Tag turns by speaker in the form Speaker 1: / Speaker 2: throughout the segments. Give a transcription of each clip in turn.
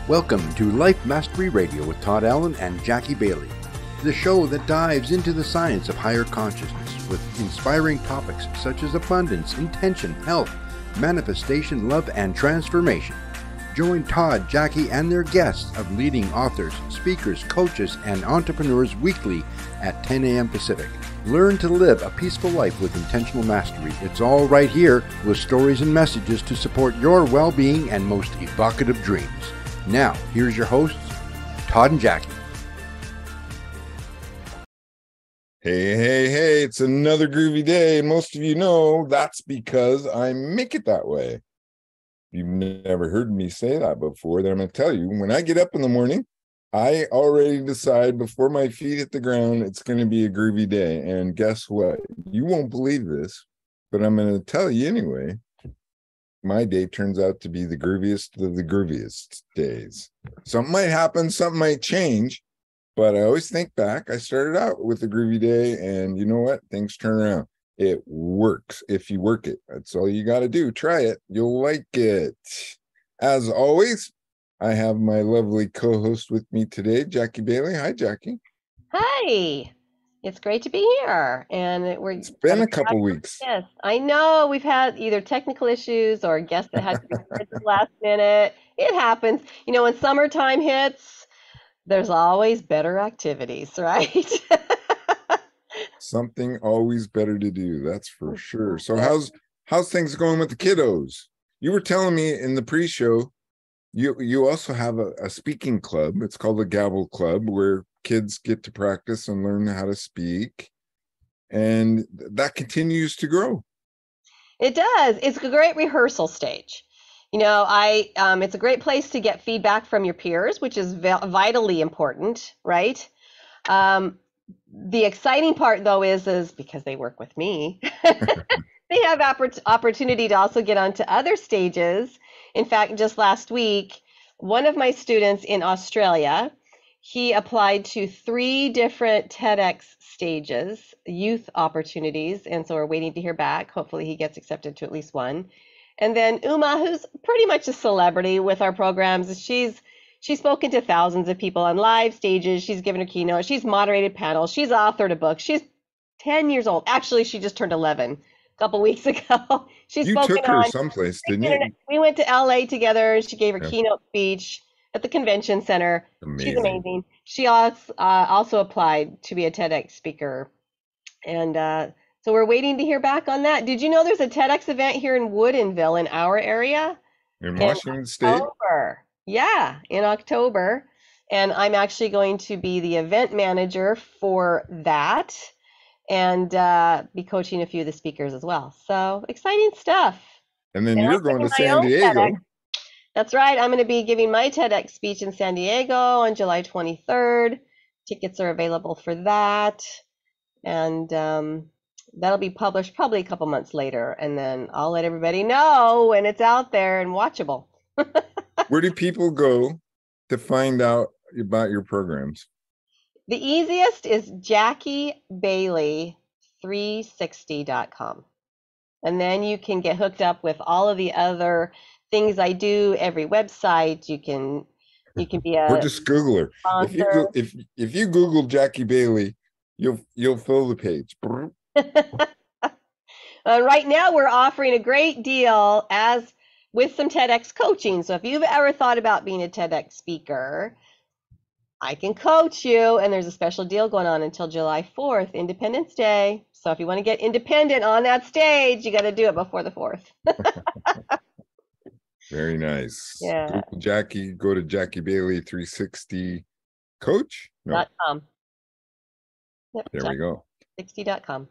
Speaker 1: Welcome to Life Mastery Radio with Todd Allen and Jackie Bailey, the show that dives into the science of higher consciousness with inspiring topics such as abundance, intention, health, manifestation, love, and transformation. Join Todd, Jackie, and their guests of leading authors, speakers, coaches, and entrepreneurs weekly at 10 a.m. Pacific. Learn to live a peaceful life with intentional mastery. It's all right here with stories and messages to support your well-being and most evocative dreams. Now, here's your hosts, Todd and Jackie.
Speaker 2: Hey, it's another groovy day. Most of you know that's because I make it that way. You've never heard me say that before. Then I'm going to tell you, when I get up in the morning, I already decide before my feet hit the ground, it's going to be a groovy day. And guess what? You won't believe this, but I'm going to tell you anyway. My day turns out to be the grooviest of the grooviest days. Something might happen, something might change, but I always think back. I started out with a groovy day, and you know what? Things turn around. It works if you work it. That's all you got to do. Try it. You'll like it. As always, I have my lovely co-host with me today, Jackie Bailey. Hi, Jackie.
Speaker 3: Hi. It's great to be here. And
Speaker 2: it's been a couple weeks.
Speaker 3: Yes, I know we've had either technical issues or guests that had to be at the last minute. It happens. You know, when summertime hits, there's always better activities, right?
Speaker 2: Something always better to do. That's for sure. So how's things going with the kiddos? You were telling me in the pre-show, you also have a speaking club. It's called the Gavel Club, where kids get to practice and learn how to speak. And that continues to grow.
Speaker 3: It does. It's a great rehearsal stage. You know, it's a great place to get feedback from your peers, which is vitally important, right? The exciting part, though, is because they work with me, they have opportunity to also get onto other stages. In fact, just last week, one of my students in Australia, he applied to 3 different TEDx stages, youth opportunities, and so we're waiting to hear back. Hopefully he gets accepted to at least one. And then Uma, who's pretty much a celebrity with our programs, she's spoken to thousands of people on live stages. She's given a keynote. She's moderated panels. She's authored a book. She's 10 years old. Actually, she just turned 11 a couple weeks ago.
Speaker 2: You took her someplace, didn't you?
Speaker 3: We went to LA together, and she gave her keynote speech at the convention center.
Speaker 2: Amazing.
Speaker 3: She's amazing. She also applied to be a TEDx speaker. And so we're waiting to hear back on that. Did you know there's a TEDx event here in Woodinville in our area?
Speaker 2: In Washington State?
Speaker 3: Yeah, in October. And I'm actually going to be the event manager for that and be coaching a few of the speakers as well. So exciting stuff.
Speaker 2: And then you're going to San Diego.
Speaker 3: TEDx. That's right. I'm going to be giving my TEDx speech in San Diego on July 23rd. Tickets are available for that. And that'll be published probably a couple months later. And then I'll let everybody know when it's out there and watchable.
Speaker 2: Where do people go to find out about your programs?
Speaker 3: The easiest is JackieBailey360.com. And then you can get hooked up with all of the other things I do, every website. You can be a
Speaker 2: or just Google her. If you Google Jackie Bailey, you'll fill the page.
Speaker 3: Right now we're offering a great deal with some TEDx coaching. So if you've ever thought about being a TEDx speaker, I can coach you, and there's a special deal going on until July 4th, Independence Day. So if you want to get independent on that stage, you got to do it before the 4th.
Speaker 2: Very nice.
Speaker 3: Yeah.
Speaker 2: Google Jackie, go to Jackie Bailey 360 coach.
Speaker 3: .com. Yep,
Speaker 2: there we go.
Speaker 3: 60.com.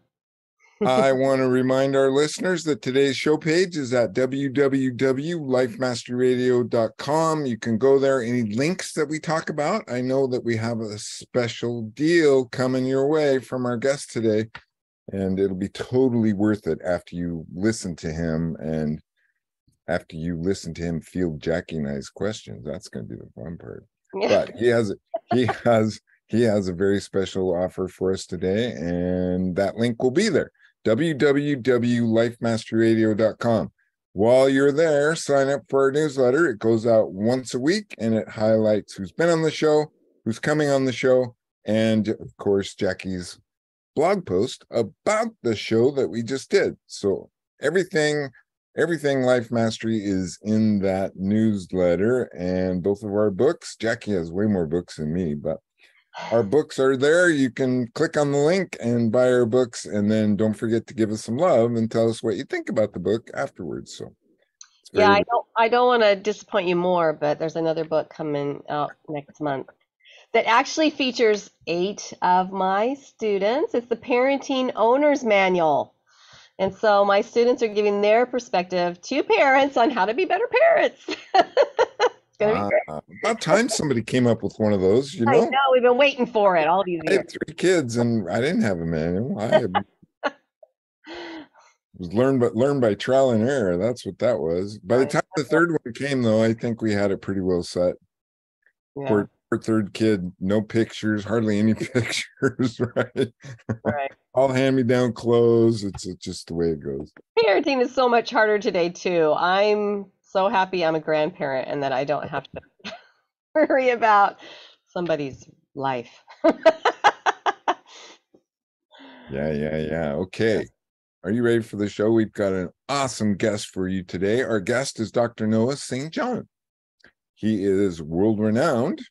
Speaker 2: I want to remind our listeners that today's show page is at www.lifemasteryradio.com. You can go there. Any links that we talk about, I know that we have a special deal coming your way from our guest today, and it'll be totally worth it after you listen to him, and after you listen to him field Jackie and I's questions. That's going to be the fun part. But he has a very special offer for us today, and that link will be there. www.lifemasteryradio.com. While you're there, sign up for our newsletter. It goes out once a week and it highlights who's been on the show, who's coming on the show, and of course, Jackie's blog post about the show that we just did. So everything Life Mastery is in that newsletter, and both of our books. Jackie has way more books than me, but our books are there. You can click on the link and buy our books, and then don't forget to give us some love and tell us what you think about the book afterwards. So it's
Speaker 3: Yeah,
Speaker 2: very
Speaker 3: I don't want to disappoint you more, but there's another book coming out next month that actually features 8 of my students. It's the Parenting Owner's Manual. And so my students are giving their perspective to parents on how to be better parents. It's going to be great.
Speaker 2: about time somebody came up with one of those. You
Speaker 3: I
Speaker 2: know,
Speaker 3: know, we've been waiting for it all these
Speaker 2: I
Speaker 3: years.
Speaker 2: had 3 kids and I didn't have a manual. Was learned by trial and error. That's what that was. By the time the third one came, though, I think we had it pretty well set.
Speaker 3: Yeah,
Speaker 2: For third kid, no pictures, hardly any pictures, right?
Speaker 3: right.
Speaker 2: All hand-me-down clothes. It's just the way it goes.
Speaker 3: Parenting is so much harder today, too. I'm so happy I'm a grandparent and that I don't have to worry about somebody's life.
Speaker 2: Yeah. Okay. Are you ready for the show? We've got an awesome guest for you today. Our guest is Dr. Noah St. John. He is world-renowned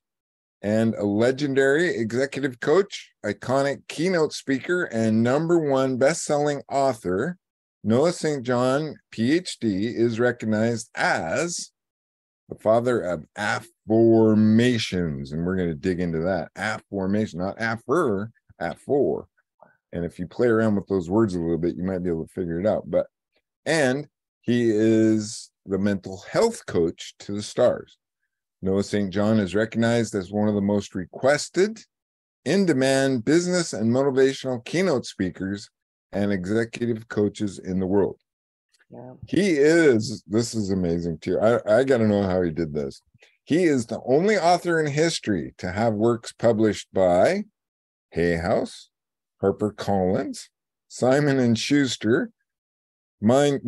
Speaker 2: and a legendary executive coach, iconic keynote speaker, and #1 best-selling author. Noah St. John, PhD, is recognized as the father of affirmations, and we're going to dig into that. Affirmation, not affer, affor. And if you play around with those words a little bit, you might be able to figure it out. And he is the mental health coach to the stars. Noah St. John is recognized as one of the most requested, in-demand business and motivational keynote speakers and executive coaches in the world.
Speaker 3: Yeah.
Speaker 2: This is amazing too. I got to know how he did this. He is the only author in history to have works published by Hay House, HarperCollins, Simon & Schuster, Mind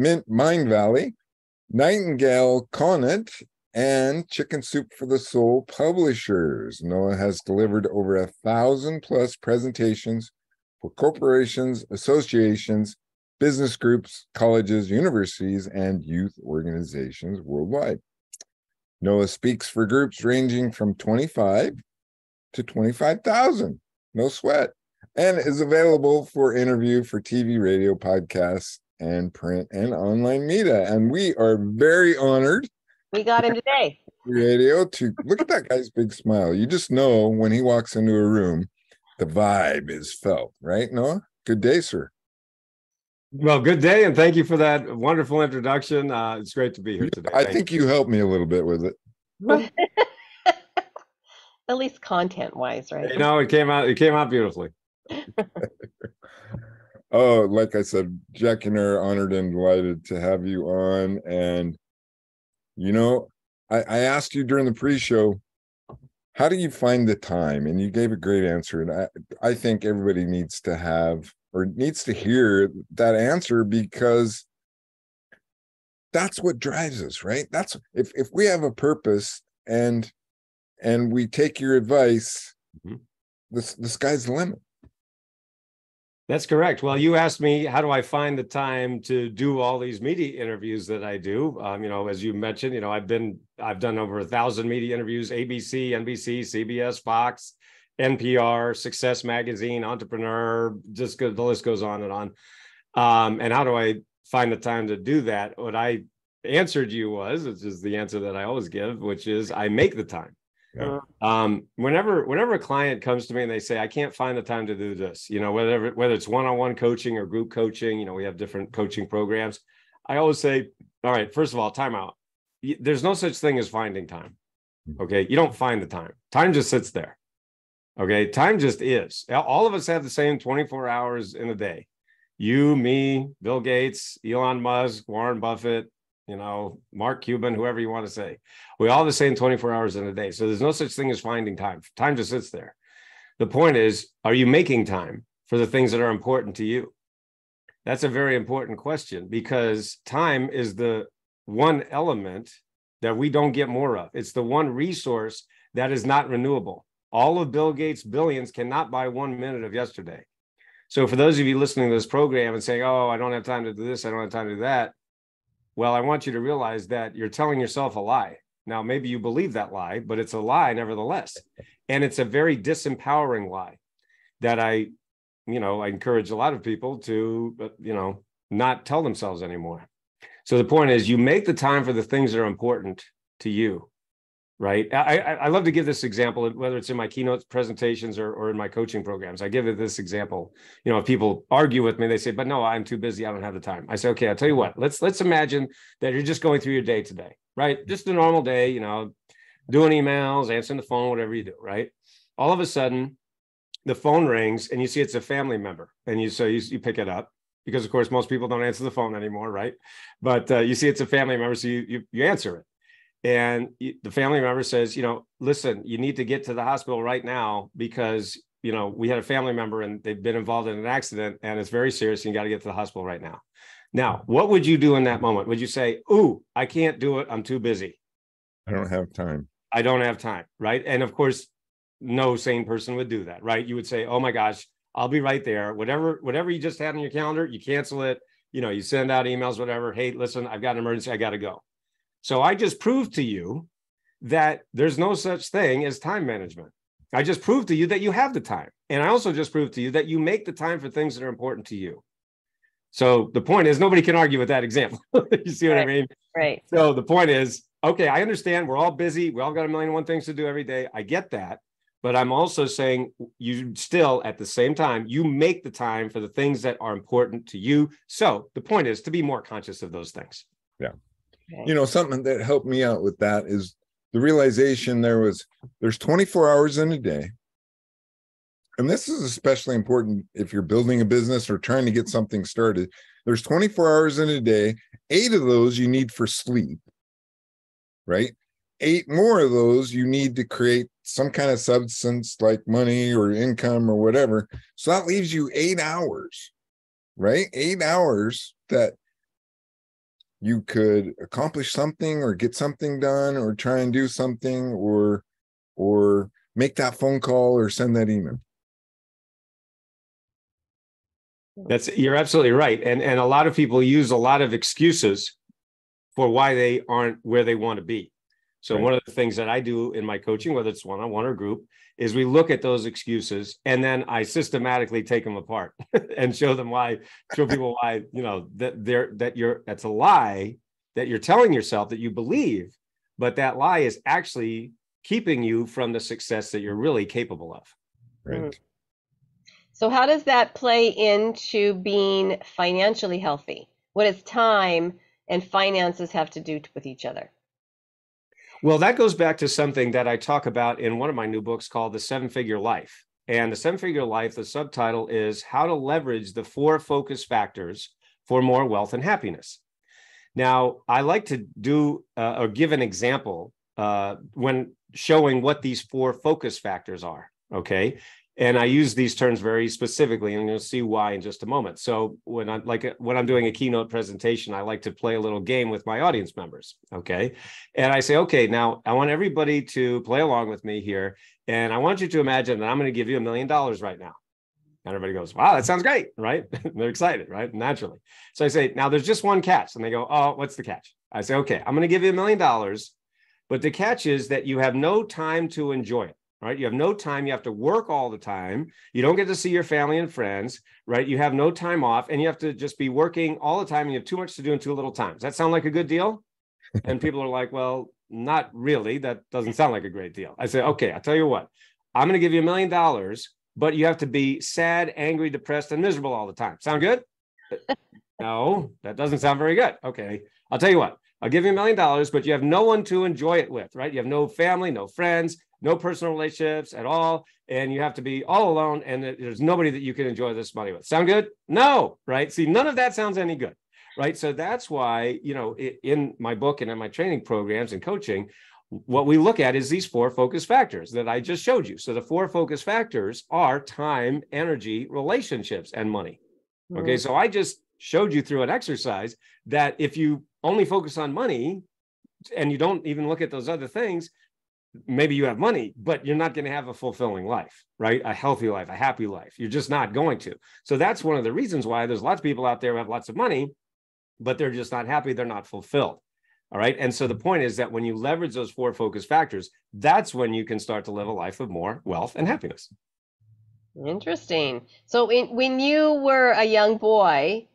Speaker 2: Valley, Nightingale Conant, and Chicken Soup for the Soul publishers. Noah has delivered over 1,000 plus presentations for corporations, associations, business groups, colleges, universities, and youth organizations worldwide. Noah speaks for groups ranging from 25 to 25,000. No sweat. And is available for interview for TV, radio, podcasts, and print and online media. And we are very honored.
Speaker 3: We got him today.
Speaker 2: Radio to look at that guy's big smile. You just know when he walks into a room, the vibe is felt, right, Noah? Good day, sir.
Speaker 4: Well, good day, and thank you for that wonderful introduction. It's great to be here today.
Speaker 2: I think you helped me a little bit with it.
Speaker 3: At least content-wise, right?
Speaker 4: You know, it came out beautifully.
Speaker 2: Oh, like I said, Jack and I are honored and delighted to have you on. And, you know, I asked you during the pre-show, how do you find the time? And you gave a great answer. And I think everybody needs to have or needs to hear that answer, because that's what drives us, right? That's if we have a purpose and we take your advice, the sky's the limit.
Speaker 4: That's correct. Well, you asked me, how do I find the time to do all these media interviews that I do? You know, as you mentioned, you know, I've done over 1,000 media interviews: ABC, NBC, CBS, Fox, NPR, Success Magazine, Entrepreneur, just the list goes on and on. And how do I find the time to do that? What I answered you was, which is the answer that I always give, which is I make the time.
Speaker 2: Yeah.
Speaker 4: Whenever a client comes to me and they say, I can't find the time to do this, you know, whether it's one-on-one coaching or group coaching, you know, we have different coaching programs. I always say, all right, first of all, time out. There's no such thing as finding time. Okay. You don't find the time. Time just sits there. Okay. Time just is. All of us have the same 24 hours in a day. You, me, Bill Gates, Elon Musk, Warren Buffett, you know, Mark Cuban, whoever you want to say. We all have the same 24 hours in a day. So there's no such thing as finding time. Time just sits there. The point is, are you making time for the things that are important to you? That's a very important question, because time is the one element that we don't get more of. It's the one resource that is not renewable. All of Bill Gates' billions cannot buy 1 minute of yesterday. So for those of you listening to this program and saying, oh, I don't have time to do this, I don't have time to do that. Well, I want you to realize that you're telling yourself a lie. Now, maybe you believe that lie, but it's a lie nevertheless. And it's a very disempowering lie that I encourage a lot of people to, not tell themselves anymore. So the point is, you make the time for the things that are important to you, right? I love to give this example, whether it's in my keynote presentations or in my coaching programs. I give it this example. If people argue with me, they say, but no, I'm too busy, I don't have the time. I say, okay, I'll tell you what, let's imagine that you're just going through your day today, right? Just a normal day, doing emails, answering the phone, whatever you do, right? All of a sudden, the phone rings and you see it's a family member, and you pick it up. Because of course, most people don't answer the phone anymore, right? But you see it's a family member, so you answer it. And the family member says, listen, you need to get to the hospital right now because, we had a family member and they've been involved in an accident and it's very serious and you got to get to the hospital right now. Now, what would you do in that moment? Would you say, ooh, I can't do it, I'm too busy?
Speaker 2: I don't have time.
Speaker 4: I don't have time, right? And of course, no sane person would do that, right? You would say, oh my gosh, I'll be right there. Whatever you just had on your calendar, you cancel it. You send out emails, whatever. Hey, listen, I've got an emergency. I got to go. So I just proved to you that there's no such thing as time management. I just proved to you that you have the time. And I also just proved to you that you make the time for things that are important to you. So the point is, nobody can argue with that example. You see what I mean?
Speaker 3: Right.
Speaker 4: So the point is, okay, I understand we're all busy. We all got a million and one things to do every day. I get that. But I'm also saying you still, at the same time, you make the time for the things that are important to you. So the point is to be more conscious of those things.
Speaker 2: Yeah. Something that helped me out with that is the realization there's 24 hours in a day. And this is especially important if you're building a business or trying to get something started. There's 24 hours in a day. 8 of those you need for sleep, right? 8 more of those you need to create some kind of substance like money or income or whatever. So that leaves you 8 hours, right? 8 hours that you could accomplish something or get something done or try and do something or make that phone call or send that email.
Speaker 4: You're absolutely right. And a lot of people use a lot of excuses for why they aren't where they want to be. So One of the things that I do in my coaching, whether it's one-on-one or group, is we look at those excuses and then I systematically take them apart and show people why, that's a lie that you're telling yourself that you believe, but that lie is actually keeping you from the success that you're really capable of.
Speaker 2: Right.
Speaker 3: So how does that play into being financially healthy? What does time and finances have to do with each other?
Speaker 4: Well, that goes back to something that I talk about in one of my new books called The 7-Figure Life. And The 7-Figure Life, the subtitle is How to Leverage the 4 Focus Factors for More Wealth and Happiness. Now, I like to do or give an example when showing what these 4 focus factors are, okay? And I use these terms very specifically, and you'll see why in just a moment. So when I'm doing a keynote presentation, I like to play a little game with my audience members, okay? And I say, okay, now I want everybody to play along with me here, and I want you to imagine that I'm going to give you $1 million right now. And everybody goes, wow, that sounds great, right? They're excited, right? Naturally. So I say, now there's just one catch. And they go, oh, what's the catch? I say, okay, I'm going to give you $1 million, but the catch is that you have no time to enjoy it. Right? You have no time. You have to work all the time. You don't get to see your family and friends, right? You have no time off and you have to just be working all the time. And you have too much to do in too little time. Does that sound like a good deal? And people are like, well, not really. That doesn't sound like a great deal. I say, okay, I'll tell you what, I'm going to give you $1 million, but you have to be sad, angry, depressed, and miserable all the time. Sound good? No, that doesn't sound very good. Okay. I'll tell you what, I'll give you $1 million, but you have no one to enjoy it with, right? You have no family, no friends, no personal relationships at all. And you have to be all alone. And there's nobody that you can enjoy this money with. Sound good? No, right? See, none of that sounds any good, right? So that's why, in my book and in my training programs and coaching, what we look at is these 4 focus factors that I just showed you. So the 4 focus factors are time, energy, relationships, and money. Okay. So I just showed you through an exercise that if you only focus on money and you don't even look at those other things, maybe you have money, but you're not going to have a fulfilling life, right? A healthy life, a happy life. You're just not going to. So that's one of the reasons why there's lots of people out there who have lots of money, but they're just not happy. They're not fulfilled. All right. And so the point is that when you leverage those 4 focus factors, that's when you can start to live a life of more wealth and happiness.
Speaker 3: Interesting. So when you were a young boy,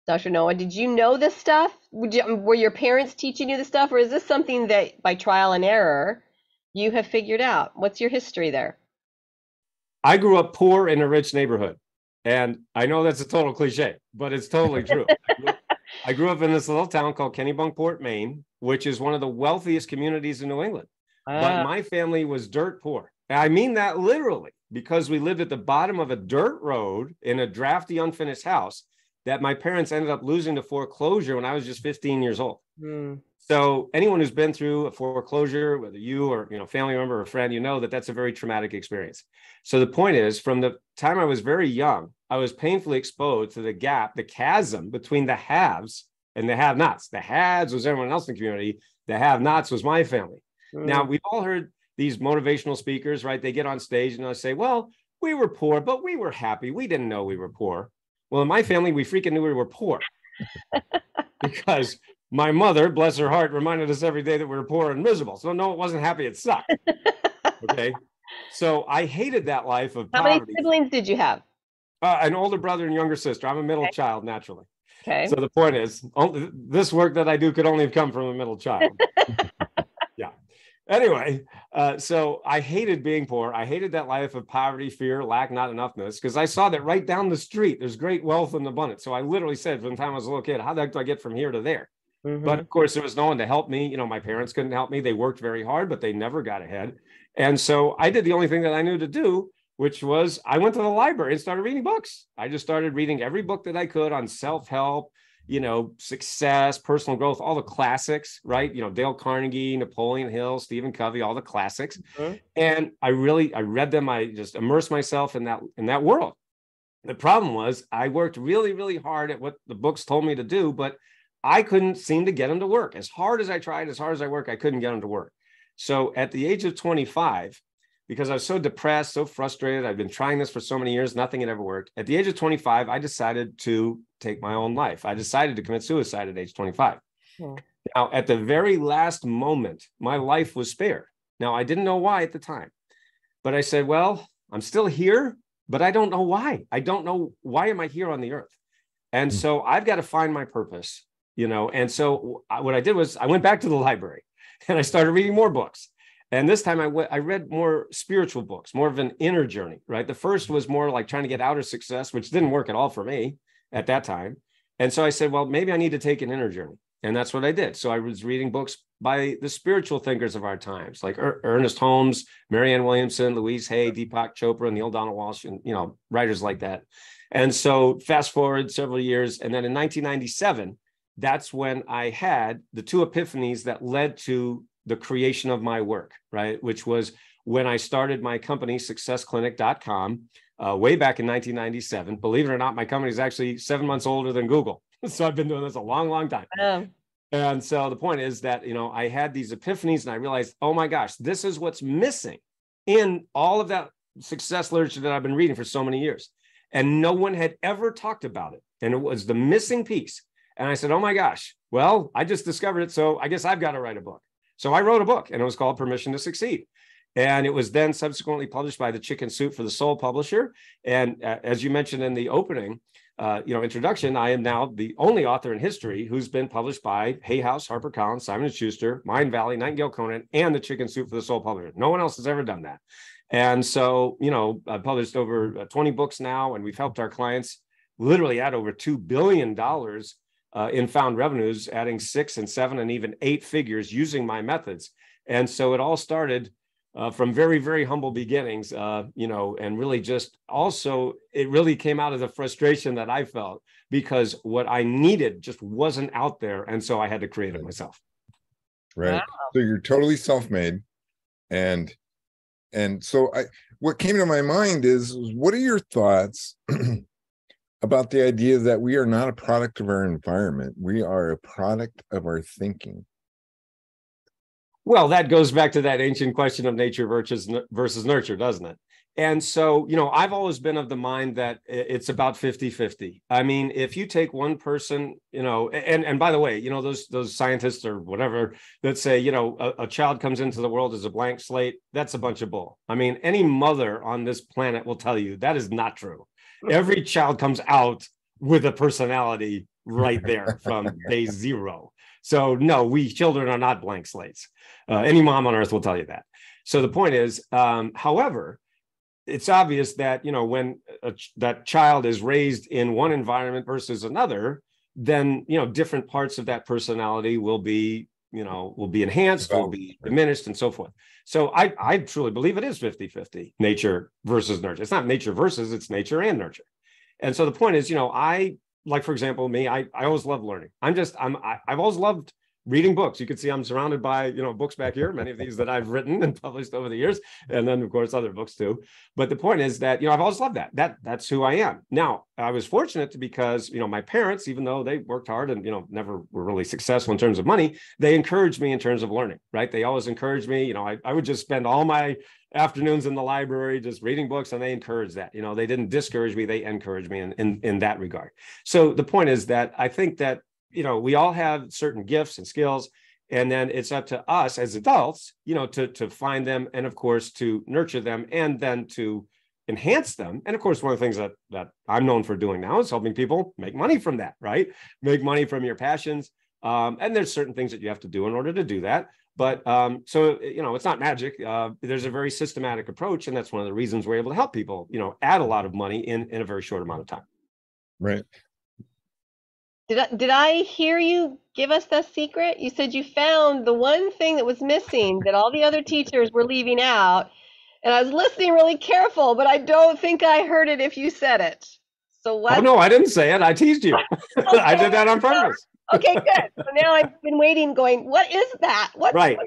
Speaker 3: Dr. Noah, did you know this stuff? Were your parents teaching you this stuff, or is this something that by trial and error you have figured out? What's your history there?
Speaker 4: I grew up poor in a rich neighborhood. And I know that's a total cliche, but it's totally true. I grew up in this little town called Kennebunkport, Maine, which is one of the wealthiest communities in New England. But my family was dirt poor. And I mean that literally, because we lived at the bottom of a dirt road in a drafty, unfinished house that my parents ended up losing to foreclosure when I was just 15 years old. So anyone who's been through a foreclosure, whether you or family member or friend, you know that that's a very traumatic experience. So the point is, from the time I was very young, I was painfully exposed to the gap, the chasm between the haves and the have-nots. The haves was everyone else in the community. The have-nots was my family. Now, we've all heard these motivational speakers, right? They get on stage and they'll say, well, we were poor, but we were happy. We didn't know we were poor. Well, in my family, we freaking knew we were poor because my mother, bless her heart, reminded us every day that we were poor and miserable. So no, it wasn't happy. It sucked. Okay. So I hated that life of poverty.
Speaker 3: How many siblings did you have?
Speaker 4: An older brother and younger sister. I'm a middle child, naturally.
Speaker 3: Okay.
Speaker 4: So the point is, this work that I do could only have come from a middle child. Yeah. Anyway, so I hated being poor. I hated that life of poverty, fear, lack, not enoughness, because I saw that right down the street, there's great wealth and abundance. So I literally said from the time I was a little kid, how the heck do I get from here to there? But of course, there was no one to help me. My parents couldn't help me. They worked very hard, but they never got ahead. And so I did the only thing that I knew to do, which was I went to the library and started reading books. I just started reading every book that I could on self-help, success, personal growth, all the classics, right? Dale Carnegie, Napoleon Hill, Stephen Covey, all the classics. And I read them. I just immersed myself in that world. The problem was I worked really, really hard at what the books told me to do, but I couldn't seem to get them to work. As hard as I tried, as hard as I worked, I couldn't get them to work. So at the age of 25, because I was so depressed, so frustrated, I've been trying this for so many years, nothing had ever worked. At the age of 25, I decided to take my own life. I decided to commit suicide at age 25. Now, at the very last moment, my life was spared. Now, I didn't know why at the time, but I said, well, I'm still here, but I don't know why. I don't know why am I here on the earth? And so I've got to find my purpose, And so what I did was I went back to the library and I started reading more books. And this time I read more spiritual books, more of an inner journey, right? The first was more like trying to get outer success, which didn't work at all for me at that time. And so I said, well, maybe I need to take an inner journey. And that's what I did. So I was reading books by the spiritual thinkers of our times, like Ernest Holmes, Marianne Williamson, Louise Hay, Deepak Chopra, Neil Donald Walsh, and, writers like that. And so fast forward several years. And then in 1997, that's when I had the 2 epiphanies that led to the creation of my work, right? Which was when I started my company, successclinic.com, way back in 1997. Believe it or not, my company is actually 7 months older than Google. So I've been doing this a long, long time. And so the point is that, I had these epiphanies and I realized, oh my gosh, this is what's missing in all of that success literature that I've been reading for so many years. And no one had ever talked about it. And it was the missing piece. And I said, oh my gosh, well, I just discovered it. So I guess I've got to write a book. So I wrote a book and it was called Permission to Succeed. And it was then subsequently published by the Chicken Soup for the Soul publisher. And as you mentioned in the opening, introduction, I am now the only author in history who's been published by Hay House, HarperCollins, Simon & Schuster, Mind Valley, Nightingale Conant, and the Chicken Soup for the Soul publisher. No one else has ever done that. And so, I've published over 20 books now, and we've helped our clients literally add over $2 billion in found revenues, adding 6 and 7 and even 8 figures using my methods. And so it all started from very, very humble beginnings, and really just also, it really came out of the frustration that I felt because what I needed just wasn't out there. And so I had to create it myself.
Speaker 2: Right. Wow. So you're totally self-made. And so what came to my mind is, what are your thoughts about the idea that we are not a product of our environment. We are a product of our thinking.
Speaker 4: Well, that goes back to that ancient question of nature versus nurture, doesn't it? And so, I've always been of the mind that it's about 50-50. I mean, if you take one person, and by the way, those scientists or whatever that say, a child comes into the world as a blank slate, that's a bunch of bull. I mean, any mother on this planet will tell you that is not true. Every child comes out with a personality right there from day zero. So no, we children are not blank slates. Any mom on earth will tell you that. So the point is, however, it's obvious that, when that child is raised in one environment versus another, then, different parts of that personality will be enhanced, will be diminished, and so forth. So I truly believe it is 50-50, nature versus nurture. It's not nature versus, it's nature and nurture. And so the point is, like, for example, me, I always love learning. I've always loved reading books. You can see I'm surrounded by, books back here, many of these that I've written and published over the years. And then of course, other books too. But the point is that, I've always loved that. That's who I am. Now, I was fortunate because, my parents, even though they worked hard and, never were really successful in terms of money, they encouraged me in terms of learning, right? They always encouraged me. I would just spend all my afternoons in the library just reading books, and they encouraged that. They didn't discourage me, they encouraged me in that regard. So the point is that I think that we all have certain gifts and skills, and then it's up to us as adults, to find them, and of course to nurture them, and then to enhance them. And of course, one of the things that I'm known for doing now is helping people make money from that, right? Make money from your passions. And there's certain things that you have to do in order to do that. But so, it's not magic. There's a very systematic approach. And that's one of the reasons we're able to help people, add a lot of money in a very short amount of time.
Speaker 2: Right.
Speaker 3: Did I hear you give us the secret? You said you found the one thing that was missing that all the other teachers were leaving out. And I was listening really careful, but I don't think I heard it if you said it. So what?
Speaker 4: Oh, no, I didn't say it. I teased you. Okay. I did that on purpose.
Speaker 3: Okay, good. So now I've been waiting going, what is that?
Speaker 4: Right.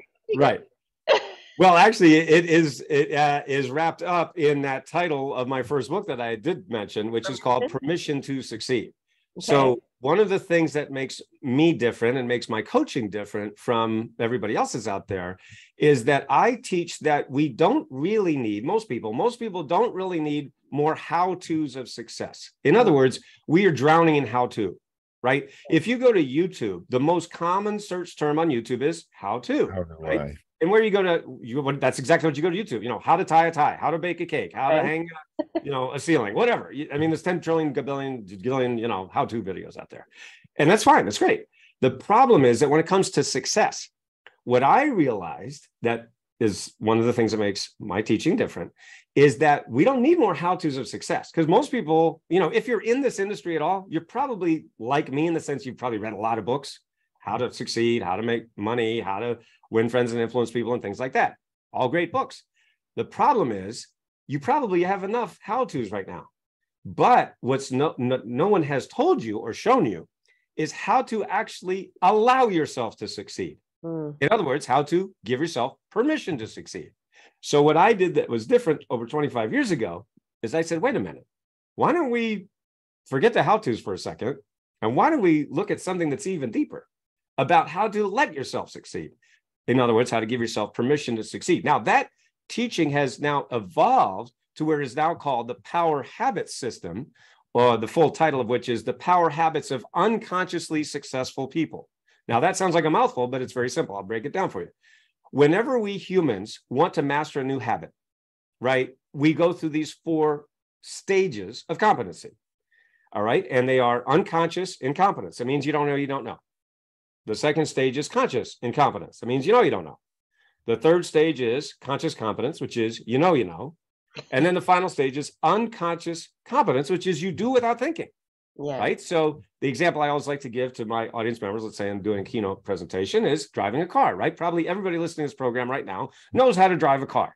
Speaker 4: Well, actually, it is wrapped up in that title of my first book that I did mention, which is called Permission to Succeed. Okay. So one of the things that makes me different and makes my coaching different from everybody else's out there is that I teach that we don't really need, most people don't really need more how-tos of success. In other words, we are drowning in how-to, right? If you go to YouTube, the most common search term on YouTube is how-to, right? And where you go to, that's exactly what you go to YouTube, how to tie a tie, how to bake a cake, how to hang, a ceiling, whatever. I mean, there's 10 trillion, gazillion, how-to videos out there. And that's fine. That's great. The problem is that when it comes to success, what I realized that is one of the things that makes my teaching different is that we don't need more how-tos of success. Because most people, if you're in this industry at all, you're probably like me in the sense you've probably read a lot of books, how to succeed, how to make money, how to win friends and influence people and things like that. All great books. The problem is you probably have enough how-tos right now. But what's no one has told you or shown you is how to actually allow yourself to succeed. In other words, how to give yourself permission to succeed. So what I did that was different over 25 years ago is I said, wait a minute, why don't we forget the how-tos for a second? And why don't we look at something that's even deeper about how to let yourself succeed? In other words, how to give yourself permission to succeed. Now, that teaching has now evolved to where it is now called the Power Habits System, or the full title of which is The Power Habits of Unconsciously Successful People. Now, that sounds like a mouthful, but it's very simple. I'll break it down for you. Whenever we humans want to master a new habit, right, we go through these 4 stages of competency. All right. And they are unconscious incompetence. It means you don't know, you don't know. The second stage is conscious incompetence. It means you know, you don't know. The third stage is conscious competence, which is you know, you know. And then the final stage is unconscious competence, which is you do without thinking. Yeah. Right. So the example I always like to give to my audience members, let's say I'm doing a keynote presentation, is driving a car, right? Probably everybody listening to this program right now knows how to drive a car.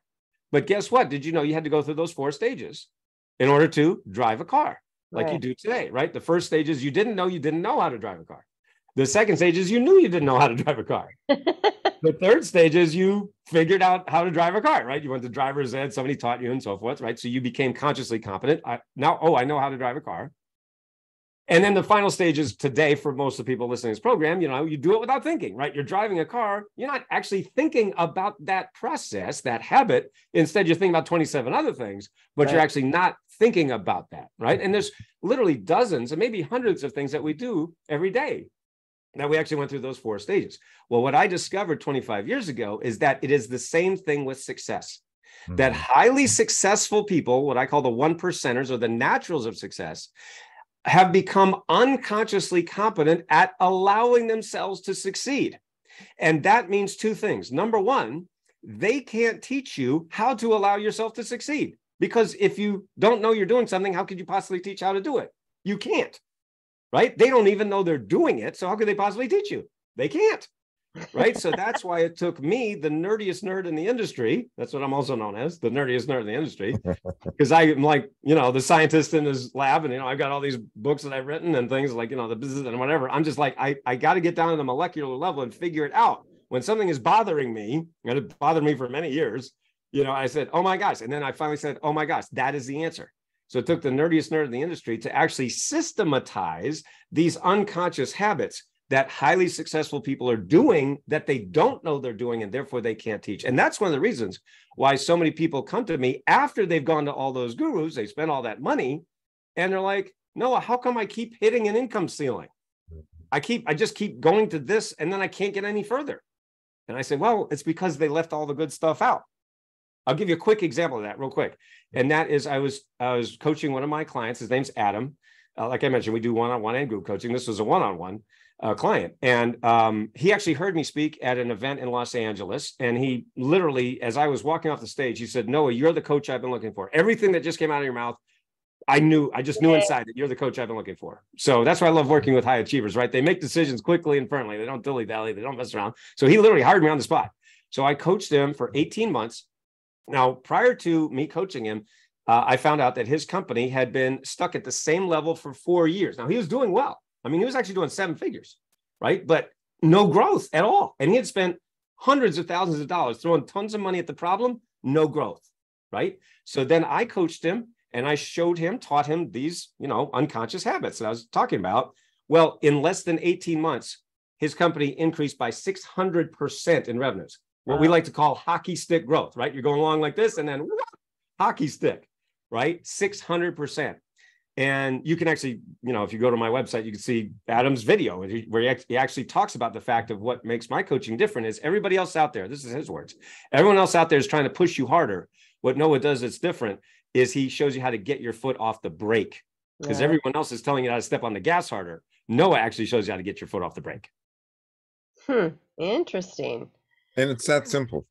Speaker 4: But guess what? Did you know you had to go through those 4 stages in order to drive a car like you do today, right? The first stage is you didn't know how to drive a car. The second stage is you knew you didn't know how to drive a car. The third stage is you figured out how to drive a car, right? You went to driver's ed, somebody taught you and so forth, right? So you became consciously competent. I know how to drive a car. And then the final stage is today for most of the people listening to this program, you do it without thinking, right? You're driving a car. You're not actually thinking about that process, that habit. Instead, you're thinking about 27 other things, but you're actually not thinking about that, right? And there's literally dozens and maybe hundreds of things that we do every day. Now, we actually went through those 4 stages. Well, what I discovered 25 years ago is that it is the same thing with success. That highly successful people, what I call the 1%ers or the naturals of success, have become unconsciously competent at allowing themselves to succeed. And that means 2 things. Number one, they can't teach you how to allow yourself to succeed. Because if you don't know you're doing something, how could you possibly teach how to do it? You can't, right? They don't even know they're doing it. So how could they possibly teach you? They can't. Right. So that's why it took me, the nerdiest nerd in the industry. That's what I'm also known as, the nerdiest nerd in the industry, because I'm like, the scientist in his lab. And, I've got all these books that I've written and things like, the business and whatever. I'm just like, I got to get down to the molecular level and figure it out. When something is bothering me, and it bothered me for many years, I said, oh, my gosh. And then I finally said, oh, my gosh, that is the answer. So it took the nerdiest nerd in the industry to actually systematize these unconscious habits that highly successful people are doing that they don't know they're doing, and therefore they can't teach. And that's one of the reasons why so many people come to me after they've gone to all those gurus, they spend all that money, and they're like, Noah, how come I keep hitting an income ceiling? I just keep going to this, and then I can't get any further. And I said, well, it's because they left all the good stuff out. I'll give you a quick example of that real quick. And that is I was coaching one of my clients. His name's Adam. Like I mentioned, we do one-on-one and group coaching. This was a one-on-one client. And he actually heard me speak at an event in Los Angeles. And he literally, as I was walking off the stage, he said, Noah, you're the coach I've been looking for. Everything that just came out of your mouth, I just knew inside that you're the coach I've been looking for. So that's why I love working with high achievers, right? They make decisions quickly and firmly. They don't dilly-dally. They don't mess around. So he literally hired me on the spot. So I coached him for 18 months. Now, prior to me coaching him, I found out that his company had been stuck at the same level for 4 years. Now, he was doing well. I mean, he was actually doing 7 figures, right? But no growth at all. And he had spent hundreds of thousands of dollars throwing tons of money at the problem, no growth, right? So then I coached him and I taught him these, unconscious habits that I was talking about. Well, in less than 18 months, his company increased by 600% in revenues. What we like to call hockey stick growth, right? You're going along like this and then whoop, hockey stick, right? 600%. And you can actually, if you go to my website, you can see Adam's video where he actually talks about the fact of what makes my coaching different is everybody else out there, this is his words, everyone else out there is trying to push you harder. What Noah does that's different is he shows you how to get your foot off the brake because everyone else is telling you how to step on the gas harder. Noah actually shows you how to get your foot off the brake.
Speaker 3: Interesting.
Speaker 2: And it's that simple.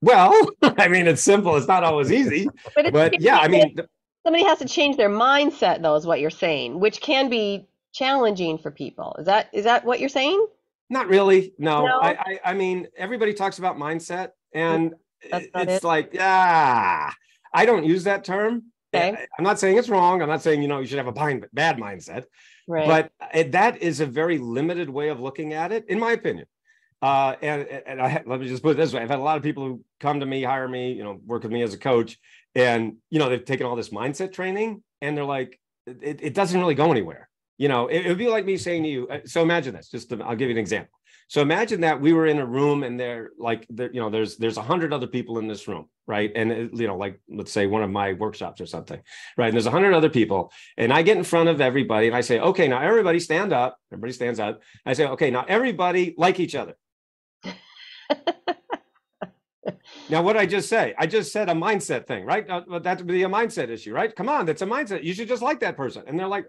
Speaker 4: Well, I mean, it's simple. It's not always easy. But yeah, I mean,
Speaker 3: somebody has to change their mindset, though, is what you're saying, which can be challenging for people. Is that what you're saying?
Speaker 4: Not really. No. I mean, everybody talks about mindset, and it's like, I don't use that term. Okay. I'm not saying it's wrong. I'm not saying, you should have a bad mindset. Right. But that is a very limited way of looking at it, in my opinion. And let me just put it this way. I've had a lot of people who come to me, hire me, work with me as a coach. And, they've taken all this mindset training and they're like, it doesn't really go anywhere. It would be like me saying to you, so imagine this, I'll give you an example. So imagine that we were in a room and there's 100 other people in this room, right? And, like, let's say one of my workshops or something, right? And there's 100 other people and I get in front of everybody and I say, okay, now everybody stand up. Everybody stands up. I say, okay, now everybody like each other. Now, what I just say? I just said a mindset thing, right? That would be a mindset issue, right? Come on, that's a mindset. You should just like that person. And they're like,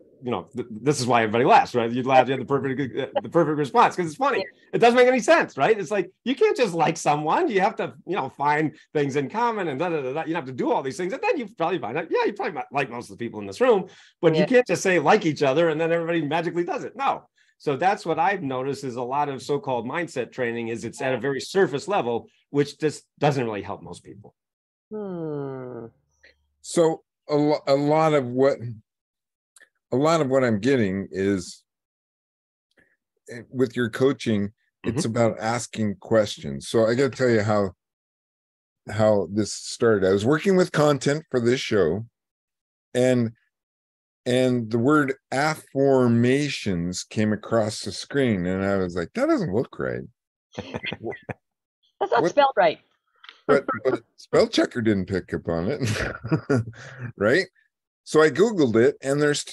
Speaker 4: this is why everybody laughs, right? You laugh, you have the perfect response because it's funny. It doesn't make any sense, right? It's like, you can't just like someone. You have to, find things in common and You have to do all these things. And then you probably find out, you probably might like most of the people in this room, but you can't just say like each other and then everybody magically does it. No. So that's what I've noticed is a lot of so-called mindset training is it's at a very surface level, which just doesn't really help most people.
Speaker 2: So a lot of what I'm getting is with your coaching, it's about asking questions. So I got to tell you how this started. I was working with content for this show, and and the word affirmations came across the screen, and I was like, that doesn't look right.
Speaker 3: That's not
Speaker 2: What?
Speaker 3: spelled right.
Speaker 2: But spell checker didn't pick up on it. Right? So I Googled it, and there's,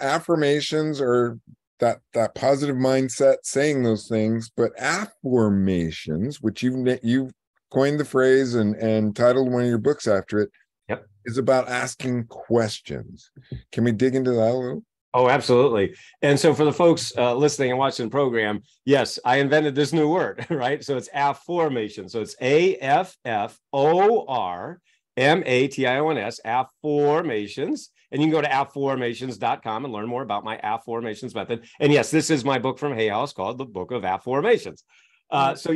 Speaker 2: affirmations or that positive mindset, saying those things, but affirmations, which you've coined the phrase and titled one of your books after it,
Speaker 4: Yep.
Speaker 2: is about asking questions. Can we dig into that a little?
Speaker 4: Oh, absolutely. And so for the folks listening and watching the program, yes, I invented this new word, right? So it's affirmation. So it's AFFORMATIONS, affirmations. And you can go to affirmations.com and learn more about my affirmations method. And yes, this is my book from Hay House called The Book of Affirmations. So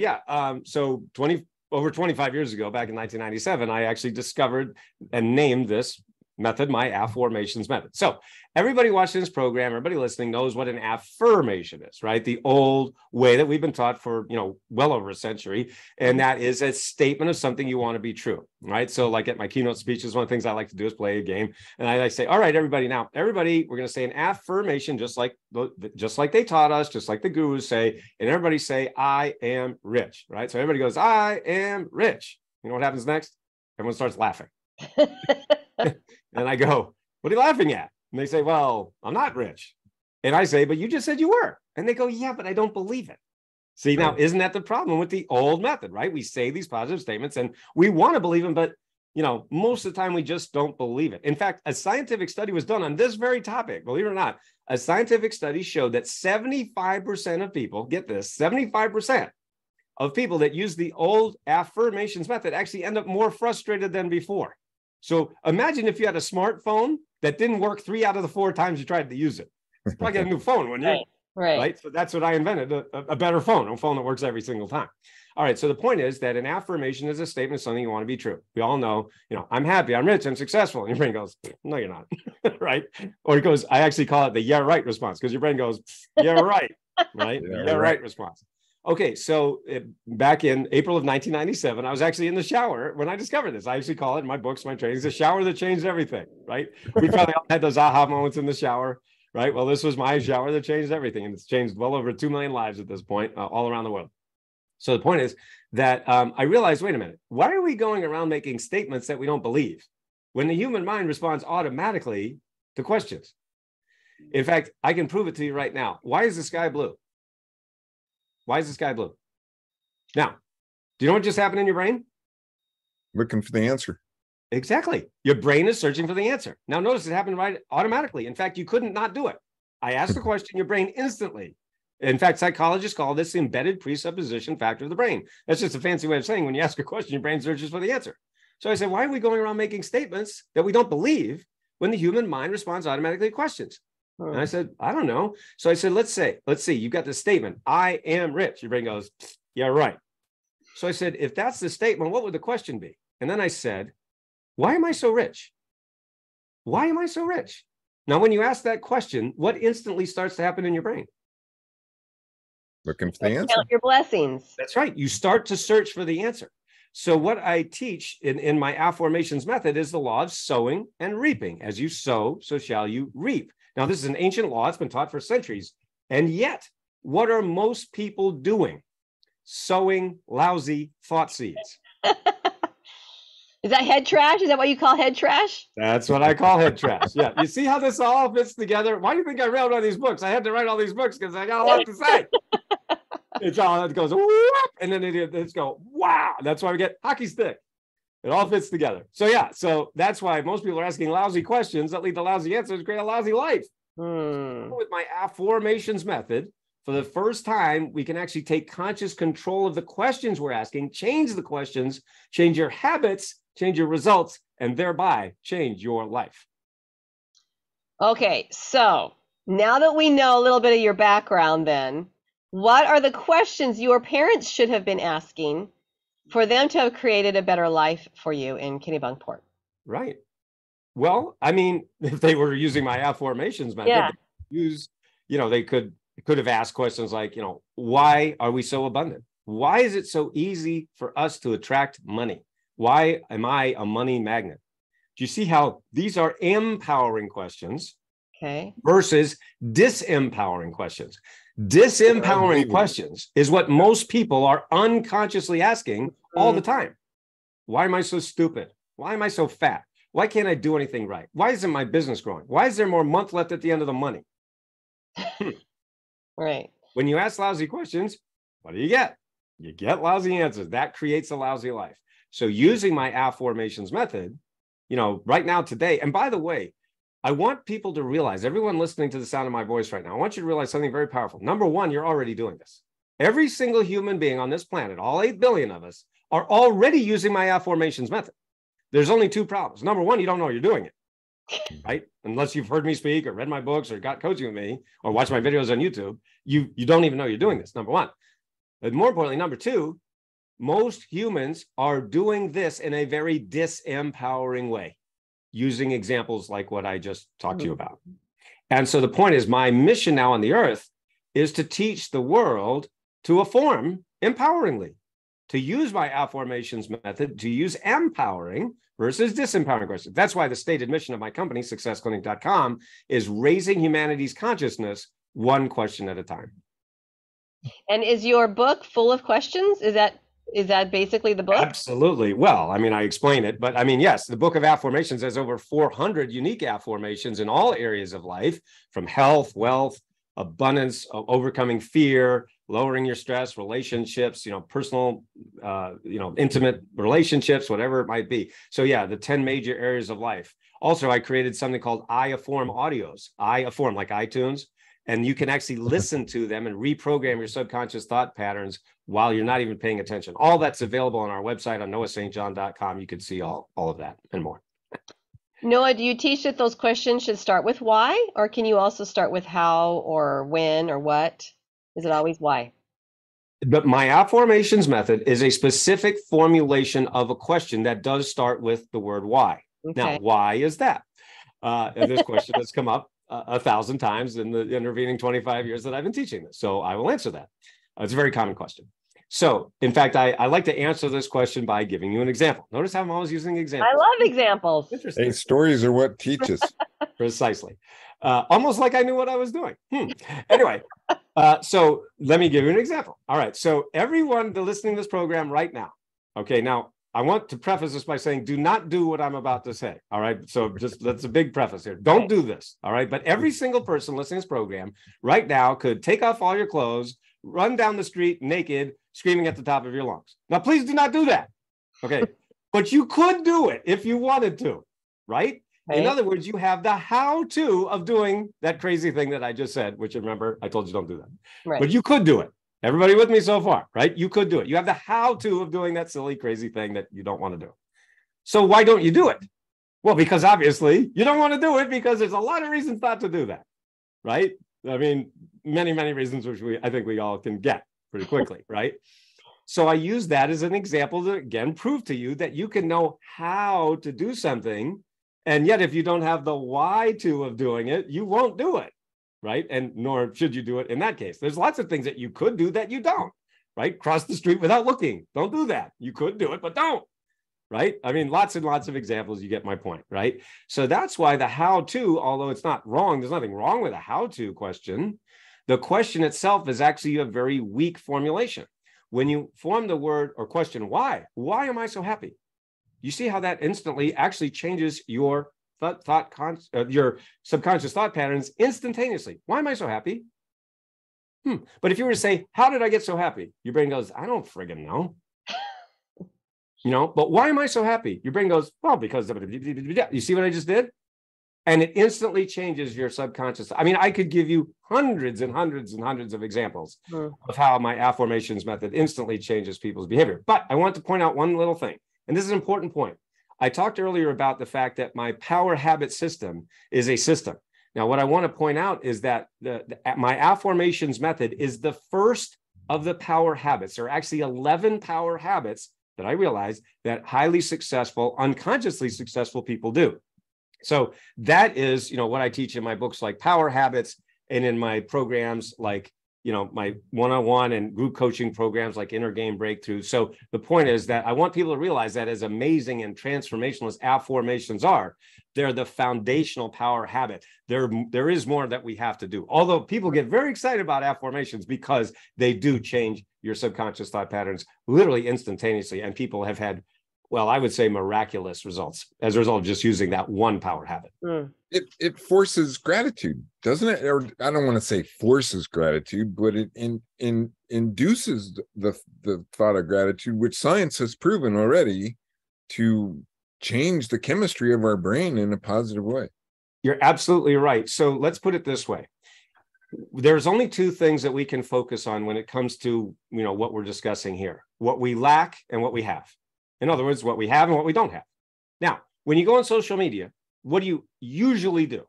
Speaker 4: over 25 years ago, back in 1997, I actually discovered and named this method my affirmations method. So everybody watching this program, everybody listening knows what an affirmation is, right? The old way that we've been taught for, well over a century. And that is a statement of something you want to be true, right? So like at my keynote speeches, one of the things I like to do is play a game. And I say, all right, everybody, we're going to say an affirmation, just like they taught us, just like the gurus say, and everybody say, I am rich, right? So everybody goes, I am rich. You know what happens next? Everyone starts laughing. And I go, what are you laughing at? And they say, well, I'm not rich. And I say, but you just said you were. And they go, yeah, but I don't believe it. See, now, isn't that the problem with the old method, right? We say these positive statements and we want to believe them, but most of the time we just don't believe it. In fact, a scientific study was done on this very topic, believe it or not. A scientific study showed that 75% of people, get this, 75% of people that use the old affirmations method actually end up more frustrated than before. So imagine if you had a smartphone that didn't work 3 out of the 4 times you tried to use it. You'd probably get a new phone, wouldn't you? Right. So that's what I invented, a better phone, a phone that works every single time. All right. So the point is that an affirmation is a statement of something you want to be true. We all know, I'm happy, I'm rich, I'm successful. And your brain goes, no, you're not. Right. Or it goes, I actually call it the yeah, right response, because your brain goes, yeah, right. Right. Yeah, right response. Okay, so back in April of 1997, I was actually in the shower when I discovered this. I actually call it in my books, my trainings, the shower that changed everything, right? We probably all had those aha moments in the shower, right? Well, this was my shower that changed everything, and it's changed well over 2 million lives at this point, all around the world. So the point is that I realized, wait a minute, why are we going around making statements that we don't believe when the human mind responds automatically to questions? In fact, I can prove it to you right now. Why is the sky blue? Why is the sky blue? Now, do you know what just happened in your brain?
Speaker 2: Looking for the answer.
Speaker 4: Exactly. Your brain is searching for the answer. Now, notice it happened right automatically. In fact, you couldn't not do it. I asked the question, your brain instantly. In fact, psychologists call this the embedded presupposition factor of the brain. That's just a fancy way of saying when you ask a question, your brain searches for the answer. So I said, why are we going around making statements that we don't believe when the human mind responds automatically to questions? And I said, I don't know. So I said, let's see, you've got this statement, I am rich. Your brain goes, yeah, right. So I said, if that's the statement, what would the question be? And then I said, why am I so rich? Why am I so rich? Now, when you ask that question, what instantly starts to happen in your brain?
Speaker 2: Looking for the answer.
Speaker 3: Count your blessings.
Speaker 4: That's right. You start to search for the answer. So what I teach in my affirmations method is the law of sowing and reaping. As you sow, so shall you reap. Now, this is an ancient law. It's been taught for centuries. And yet, what are most people doing? Sowing lousy thought seeds.
Speaker 3: Is that head trash? Is that what you call head trash?
Speaker 4: That's what I call head trash. Yeah. You see how this all fits together? Why do you think I wrote all these books? I had to write all these books because I got a lot to say. It goes, whoop, and then it's go, wow. That's why we get hockey stick. It all fits together. So yeah, so that's why most people are asking lousy questions that lead to lousy answers, create a lousy life. With my affirmations method, for the first time, we can actually take conscious control of the questions we're asking, change the questions, change your habits, change your results, and thereby change your life.
Speaker 3: Okay, so now that we know a little bit of your background, then, what are the questions your parents should have been asking for them to have created a better life for you in Kennebunkport?
Speaker 4: Right. Well, I mean, if they were using my affirmations method, they could have asked questions like, why are we so abundant? Why is it so easy for us to attract money? Why am I a money magnet? Do you see how these are empowering questions?
Speaker 3: Okay.
Speaker 4: versus disempowering questions. Disempowering questions is what most people are unconsciously asking all the time. Why am I so stupid? Why am I so fat? Why can't I do anything right? Why isn't my business growing? Why is there more month left at the end of the money?
Speaker 3: Right.
Speaker 4: When you ask lousy questions, what do you get? You get lousy answers. That creates a lousy life. So using my affirmations method, right now, today, and by the way, I want people to realize, everyone listening to the sound of my voice right now, I want you to realize something very powerful. Number one, you're already doing this. Every single human being on this planet, all 8 billion of us, are already using my affirmations method. There's only 2 problems. Number one, you don't know you're doing it, right? Unless you've heard me speak or read my books or got coaching with me or watched my videos on YouTube, you don't even know you're doing this, number one. But more importantly, number 2, most humans are doing this in a very disempowering way, using examples like what I just talked to you about. And so the point is, my mission now on the earth is to teach the world to affirm empoweringly, to use my affirmations method, to use empowering versus disempowering questions. That's why the stated mission of my company, successclinic.com, is raising humanity's consciousness one question at a time.
Speaker 3: And is your book full of questions? Is that basically the book?
Speaker 4: Absolutely. Well, I mean, I explain it, but I mean, yes, the Book of Affirmations has over 400 unique affirmations in all areas of life, from health, wealth, abundance, overcoming fear, lowering your stress, relationships, personal, intimate relationships, whatever it might be. So yeah, the 10 major areas of life. Also, I created something called I Affirm audios. I Affirm, like iTunes. And you can actually listen to them and reprogram your subconscious thought patterns while you're not even paying attention. All that's available on our website on noahstjohn.com. You can see all of that and more.
Speaker 3: Noah, do you teach that those questions should start with why, or can you also start with how or when or what? Is it always why?
Speaker 4: But my affirmations method is a specific formulation of a question that does start with the word why.
Speaker 3: Okay.
Speaker 4: Now, why is that? And this question has come up 1,000 times in the intervening 25 years that I've been teaching this. So I will answer that. It's a very common question. So in fact, I like to answer this question by giving you an example. Notice how I'm always using examples.
Speaker 3: I love examples.
Speaker 4: Interesting.
Speaker 2: Hey, stories are what teach us.
Speaker 4: Precisely. Almost like I knew what I was doing. Anyway, so let me give you an example. All right. So everyone listening to this program right now. Okay. Now, I want to preface this by saying, do not do what I'm about to say. All right. So that's a big preface here. Don't do this. All right. But every single person listening to this program right now could take off all your clothes, run down the street naked, screaming at the top of your lungs. Now, please do not do that. Okay. But you could do it if you wanted to. Right. In other words, you have the how-to of doing that crazy thing that I just said, which, remember, I told you don't do that.
Speaker 3: Right.
Speaker 4: But you could do it. Everybody with me so far, right? You could do it. You have the how-to of doing that silly, crazy thing that you don't want to do. So why don't you do it? Well, because obviously you don't want to do it because there's a lot of reasons not to do that, right? I mean, many, many reasons, which I think we all can get pretty quickly, right? So I use that as an example to, again, prove to you that you can know how to do something. And yet, if you don't have the why to of doing it, you won't do it. Right? And nor should you do it in that case. There's lots of things that you could do that you don't, right? Cross the street without looking. Don't do that. You could do it, but don't, right? I mean, lots and lots of examples. You get my point, right? So that's why the how-to, although it's not wrong, there's nothing wrong with a how-to question. The question itself is actually a very weak formulation. When you form the word or question, why am I so happy? You see how that instantly actually changes your your subconscious thought patterns instantaneously. Why am I so happy? But if you were to say, how did I get so happy? Your brain goes, I don't friggin' know. But why am I so happy? Your brain goes, well, because you see what I just did? And it instantly changes your subconscious. I mean, I could give you hundreds and hundreds and hundreds of examples of how my affirmations method instantly changes people's behavior. But I want to point out one little thing, and this is an important point. I talked earlier about the fact that my power habit system is a system. Now, what I want to point out is that my affirmations method is the first of the power habits. There are actually 11 power habits that I realized that highly successful, unconsciously successful people do. So that is, what I teach in my books like Power Habits and in my programs like, my one-on-one and group coaching programs like Inner Game Breakthrough. So the point is that I want people to realize that as amazing and transformational as affirmations are, they're the foundational power habit. There is more that we have to do. Although people get very excited about affirmations because they do change your subconscious thought patterns literally instantaneously. And people have had, well, I would say miraculous results as a result of just using that one power habit.
Speaker 2: It forces gratitude, doesn't it? Or I don't want to say forces gratitude, but it induces the thought of gratitude, which science has proven already to change the chemistry of our brain in a positive way.
Speaker 4: You're absolutely right. So let's put it this way. There's only two things that we can focus on when it comes to, what we're discussing here: what we lack and what we have. In other words, what we have and what we don't have. Now, when you go on social media, what do you usually do?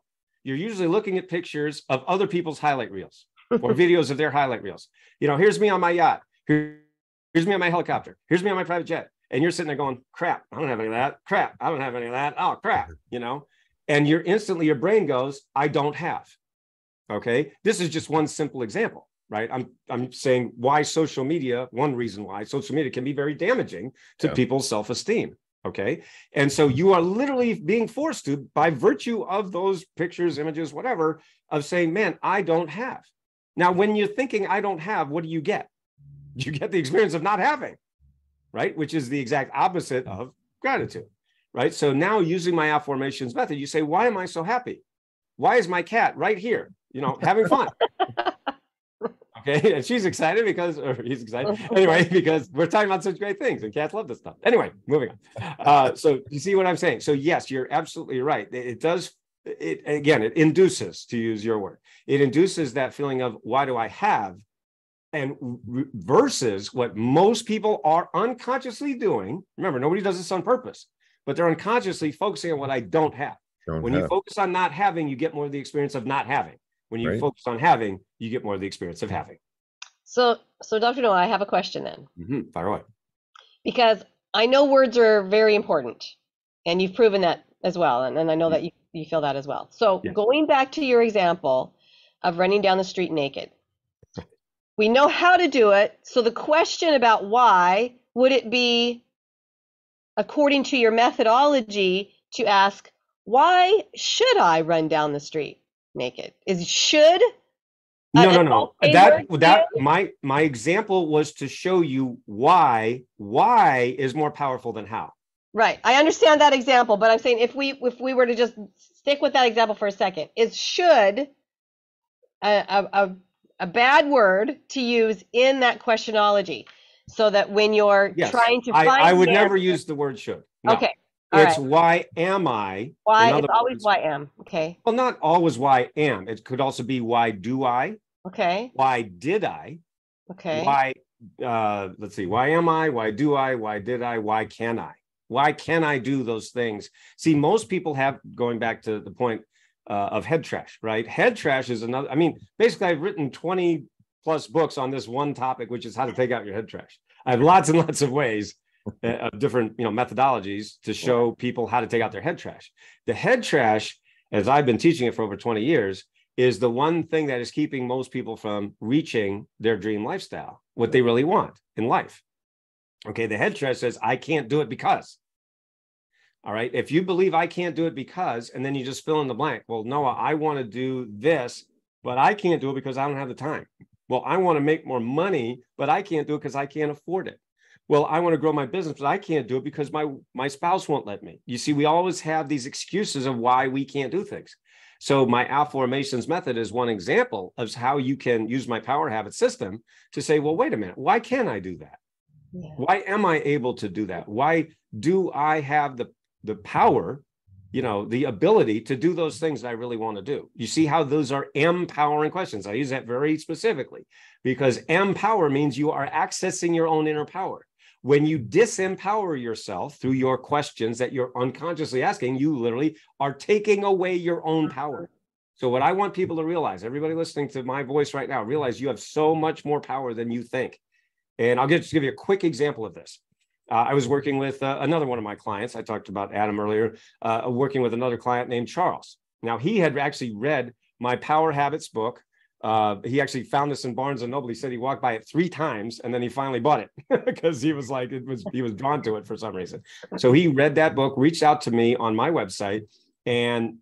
Speaker 4: You're usually looking at pictures of other people's highlight reels or videos of their highlight reels. Here's me on my yacht. Here's me on my helicopter. Here's me on my private jet. And you're sitting there going, crap, I don't have any of that. Crap, I don't have any of that. Oh, crap, And your brain goes, I don't have. Okay. This is just one simple example. Right. I'm saying why social media, one reason why social media can be very damaging to people's self-esteem. Okay. And so you are literally being forced to, by virtue of those pictures, images, whatever, of saying, man, I don't have. Now, when you're thinking I don't have, what do you get? You get the experience of not having, right? Which is the exact opposite of gratitude. Right. So now using my affirmations method, you say, why am I so happy? Why is my cat right here, having fun? Okay, and she's excited or he's excited anyway, because we're talking about such great things and cats love this stuff. Anyway, moving on. So you see what I'm saying? So yes, you're absolutely right. It induces, to use your word, it induces that feeling of why do I have? And versus what most people are unconsciously doing. Remember, nobody does this on purpose, but they're unconsciously focusing on what I don't have. You focus on not having, you get more of the experience of not having. When you focus on having, you get more of the experience of having. So
Speaker 3: Dr. Noah, I have a question then.
Speaker 4: Fire away.
Speaker 3: Because I know words are very important, and you've proven that as well. And I know that you feel that as well. So going back to your example of running down the street naked, we know how to do it. So the question about why, would it be, according to your methodology, to ask, why should I run down the street naked? Is should?
Speaker 4: No. My example was to show you why is more powerful than how.
Speaker 3: Right. I understand that example, but I'm saying if we were to just stick with that example for a second, is should a bad word to use in that questionology, so that when you're trying to find
Speaker 4: I would never use the word should. No.
Speaker 3: Okay.
Speaker 4: It's why am I?
Speaker 3: Why? It's always why am. Okay.
Speaker 4: Well, not always why am. It could also be why do I?
Speaker 3: Okay.
Speaker 4: Why did I?
Speaker 3: Okay.
Speaker 4: Why? Let's see. Why am I? Why do I? Why did I? Why can I? Why can I do those things? See, most people have, going back to the point of head trash, right? Head trash is another. I mean, basically, I've written 20 plus books on this one topic, which is how to take out your head trash. I have lots and lots of ways. Of different methodologies to show people how to take out their head trash. The head trash, as I've been teaching it for over 20 years, is the one thing that is keeping most people from reaching their dream lifestyle, what they really want in life. Okay, the head trash says, I can't do it because. All right, if you believe I can't do it because, and then you just fill in the blank. Well, Noah, I want to do this, but I can't do it because I don't have the time. Well, I want to make more money, but I can't do it because I can't afford it. Well, I want to grow my business, but I can't do it because my spouse won't let me. You see, we always have these excuses of why we can't do things. So my affirmations method is one example of how you can use my power habit system to say, well, wait a minute, why can't I do that? Yeah. Why am I able to do that? Why do I have the power, the ability to do those things that I really want to do? You see how those are empowering questions. I use that very specifically because empower means you are accessing your own inner power. When you disempower yourself through your questions that you're unconsciously asking, you literally are taking away your own power. So what I want people to realize, everybody listening to my voice right now, realize you have so much more power than you think. And I'll just give you a quick example of this. I was working with another one of my clients. I talked about Adam earlier, working with another client named Charles. Now, he had actually read my Power Habits book He actually found this in Barnes and Noble. He said he walked by it 3 times and then he finally bought it because he was like, he was drawn to it for some reason. So he read that book, reached out to me on my website, and,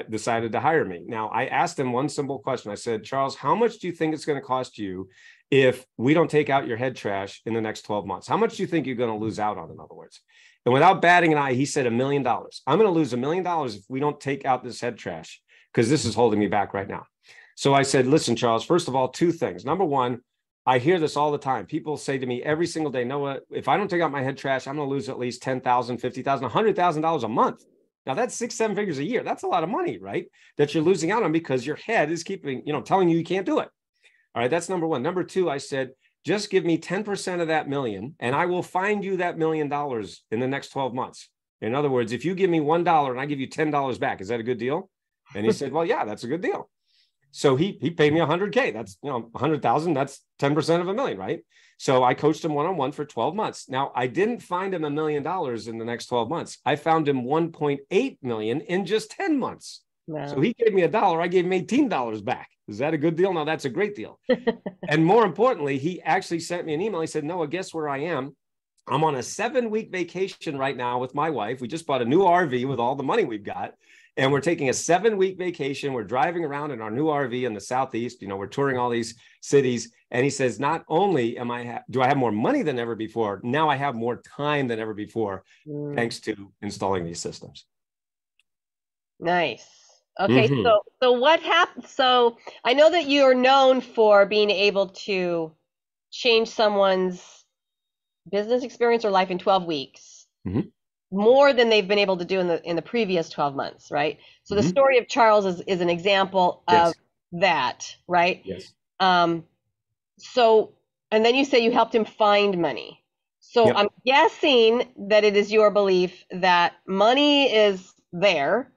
Speaker 4: decided to hire me. Now, I asked him one simple question. I said, Charles, how much do you think it's going to cost you if we don't take out your head trash in the next 12 months? How much do you think you're going to lose out on, in other words? And without batting an eye, he said $1 million. I'm going to lose $1 million if we don't take out this head trash, because this is holding me back right now. So I said, listen, Charles, first of all, 2 things. Number one, I hear this all the time. People say to me every single day, Noah, if I don't take out my head trash, I'm going to lose at least $10,000, $50,000, $100,000 a month. Now that's 6-7 figures a year. That's a lot of money, right? That you're losing out on because your head is keeping, telling you can't do it. All right. That's number one. Number 2, I said, just give me 10% of that million and I will find you that $1 million in the next 12 months. In other words, if you give me $1 and I give you $10 back, is that a good deal? And he said, well, yeah, that's a good deal. So he paid me $100K. That's, 100,000. That's 10% of $1 million, right? So I coached him one-on-one for 12 months. Now, I didn't find him $1 million in the next 12 months. I found him 1.8 million in just 10 months. Wow. So he gave me $1. I gave him $18 back. Is that a good deal? No, that's a great deal. And more importantly, he actually sent me an email. He said, Noah, guess where I am? I'm on a 7-week vacation right now with my wife. We just bought a new RV with all the money we've got. And we're taking a 7-week vacation. We're driving around in our new RV in the Southeast. We're touring all these cities. And he says, not only do I have more money than ever before, now I have more time than ever before, thanks to installing these systems.
Speaker 3: Nice. Okay. Mm-hmm. So what happened? So I know that you're known for being able to change someone's business experience or life in 12 weeks. Mm-hmm. More than they've been able to do in the previous 12 months, right? So the story of Charles is an example of that, right?
Speaker 4: Yes.
Speaker 3: So, and then you say you helped him find money. So I'm guessing that it is your belief that money is there,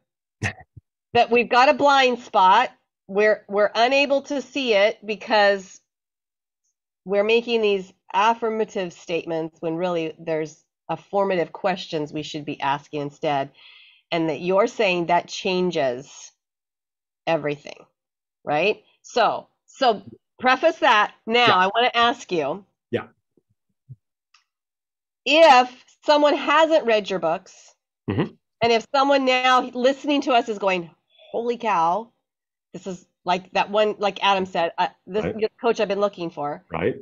Speaker 3: that we've got a blind spot, we're unable to see it because we're making these affirmative statements when really there's affirmative questions we should be asking instead, and that you're saying that changes everything, right? So preface that now. I want to ask you, if someone hasn't read your books, and if someone now listening to us is going, holy cow, this is like that one, like Adam said, this is the coach I've been looking for,
Speaker 4: right?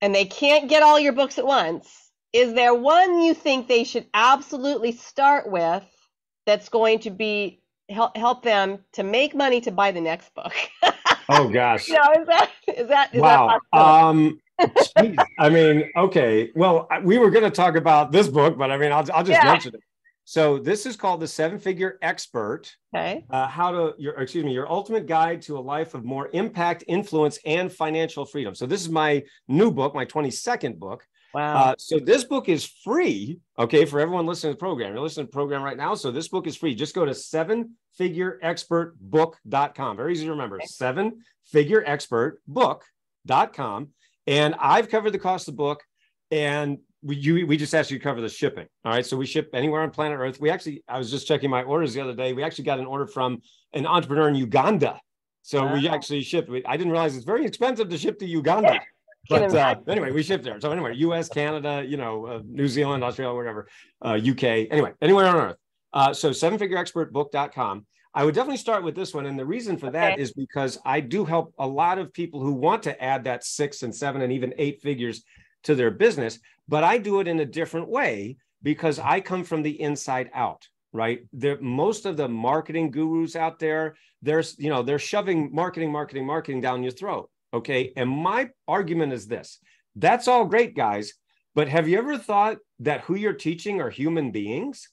Speaker 4: And
Speaker 3: they can't get all your books at once. Is there one you think they should absolutely start with that's going to be help them to make money to buy the next book?
Speaker 4: Oh gosh.
Speaker 3: Is that
Speaker 4: wow. Geez. I mean, okay. Well, we were going to talk about this book, but I mean, I'll just mention it. So this is called The 7-Figure Expert.
Speaker 3: Okay.
Speaker 4: Your ultimate guide to a life of more impact, influence, and financial freedom. So this is my new book, my 22nd book.
Speaker 3: Wow.
Speaker 4: So this book is free, okay, for everyone listening to the program. You're listening to the program right now, so this book is free. Just go to 7figureexpertbook.com. Very easy to remember, 7figureexpertbook.com. And I've covered the cost of the book, and we just asked you to cover the shipping. All right, so we ship anywhere on planet Earth. I was just checking my orders the other day. We actually got an order from an entrepreneur in Uganda. So we actually shipped. I didn't realize it's very expensive to ship to Uganda. But anyway, we ship there. So anyway, US, Canada, New Zealand, Australia, whatever, UK, anyway, anywhere on earth. So 7figureexpertbook.com. I would definitely start with this one. And the reason for that is because I do help a lot of people who want to add that 6 and 7 and even 8 figures to their business, but I do it in a different way because I come from the inside out, right? Most of the marketing gurus out there, they're shoving marketing down your throat. Okay. And my argument is this: that's all great, guys. But have you ever thought that who you're teaching are human beings?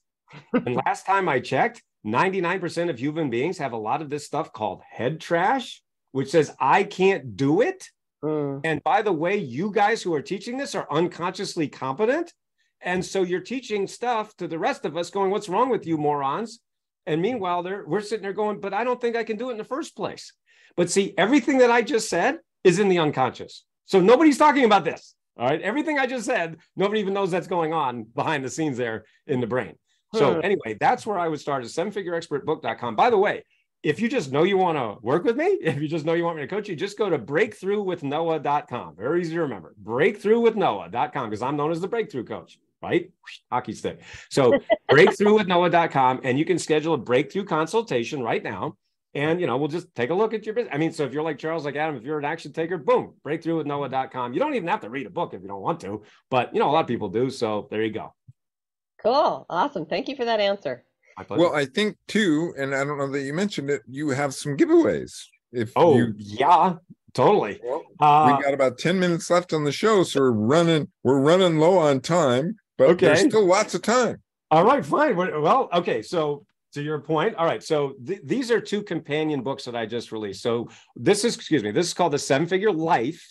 Speaker 4: And last time I checked, 99% of human beings have a lot of this stuff called head trash, which says, I can't do it. And by the way, you guys who are teaching this are unconsciously competent. And so you're teaching stuff to the rest of us going, what's wrong with you morons? And meanwhile, we're sitting there going, but I don't think I can do it in the first place. But see, everything that I just said is in the unconscious. So nobody's talking about this. All right. Everything I just said, nobody even knows that's going on behind the scenes there in the brain. So anyway, that's where I would start at 7figureexpertbook.com. By the way, if you just know you want to work with me, if you just know you want me to coach you, just go to breakthroughwithnoah.com. Very easy to remember. Breakthroughwithnoah.com, because I'm known as the breakthrough coach, right? Hockey stick. So breakthroughwithnoah.com, and you can schedule a breakthrough consultation right now. And, we'll just take a look at your business. I mean, so if you're like Charles, like Adam, if you're an action taker, boom, breakthroughwithnoah.com. You don't even have to read a book if you don't want to, but, a lot of people do. So there you go.
Speaker 3: Cool. Awesome. Thank you for that answer.
Speaker 4: My pleasure.
Speaker 2: Well, I think too, and I don't know that you mentioned it, you have some giveaways.
Speaker 4: Yeah, totally.
Speaker 2: Well, we got about 10 minutes left on the show, so we're running low on time, but there's still lots of time.
Speaker 4: All right, fine. Well, okay. So to your point, all right. So these are 2 companion books that I just released. So this is called The 7-Figure Life.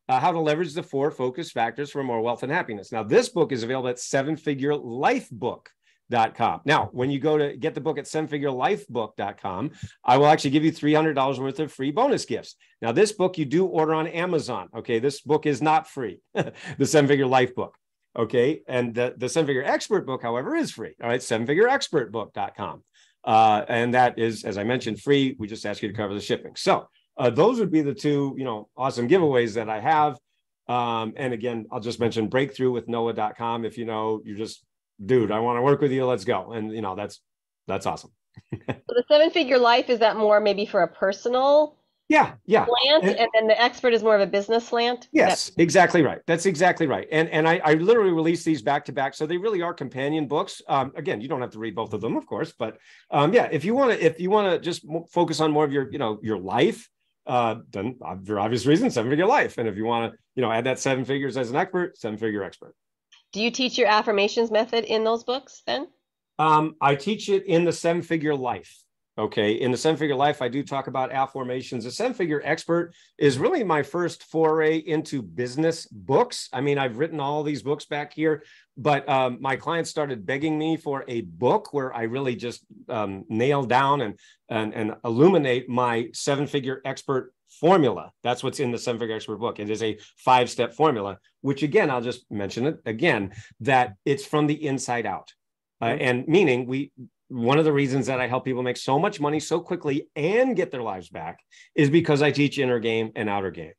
Speaker 4: How to leverage the 4 focus factors for more wealth and happiness. Now, this book is available at 7figurelifebook.com. Now, when you go to get the book at 7figurelifebook.com, I will actually give you $300 worth of free bonus gifts. Now, this book you do order on Amazon. Okay, this book is not free. The 7-Figure Life book. Okay, and the 7-Figure Expert book, however, is free. All right, 7figureexpertbook.com. And that is, as I mentioned, free. We just ask you to cover the shipping. So those would be the 2, awesome giveaways that I have. And again, I'll just mention breakthroughwithnoah.com. If you're just, dude, I want to work with you, let's go. And that's awesome.
Speaker 3: So the 7-Figure Life, is that more maybe for a personal slant, and then the expert is more of a business slant?
Speaker 4: Yes, exactly right. That's exactly right. And I literally release these back to back, so they really are companion books. Again, you don't have to read both of them, of course, but if you want to just focus on more of your life, then for obvious reasons, 7-Figure Life. And if you want to add that 7 figures as an expert, 7-Figure Expert.
Speaker 3: Do you teach your affirmations method in those books then?
Speaker 4: I teach it in the 7-Figure Life. Okay. In the 7-Figure Life, I do talk about affirmations. The 7-Figure Expert is really my first foray into business books. I mean, I've written all these books back here, but my clients started begging me for a book where I really just nail down and illuminate my 7-Figure Expert formula. That's what's in the 7-Figure Expert book. It is a 5-step formula, which again, I'll just mention it again, that it's from the inside out. And meaning one of the reasons that I help people make so much money so quickly and get their lives back is because I teach inner game and outer game.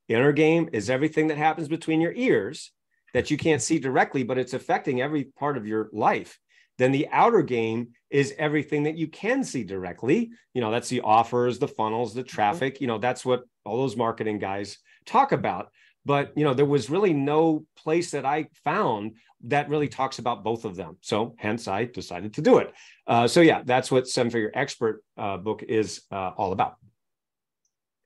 Speaker 4: Inner game is everything that happens between your ears that you can't see directly, but it's affecting every part of your life. Then the outer game is everything that you can see directly. That's the offers, the funnels, the traffic. That's what all those marketing guys talk about. But, there was really no place that I found that really talks about both of them. So hence I decided to do it. That's what 7-Figure Expert book is all about.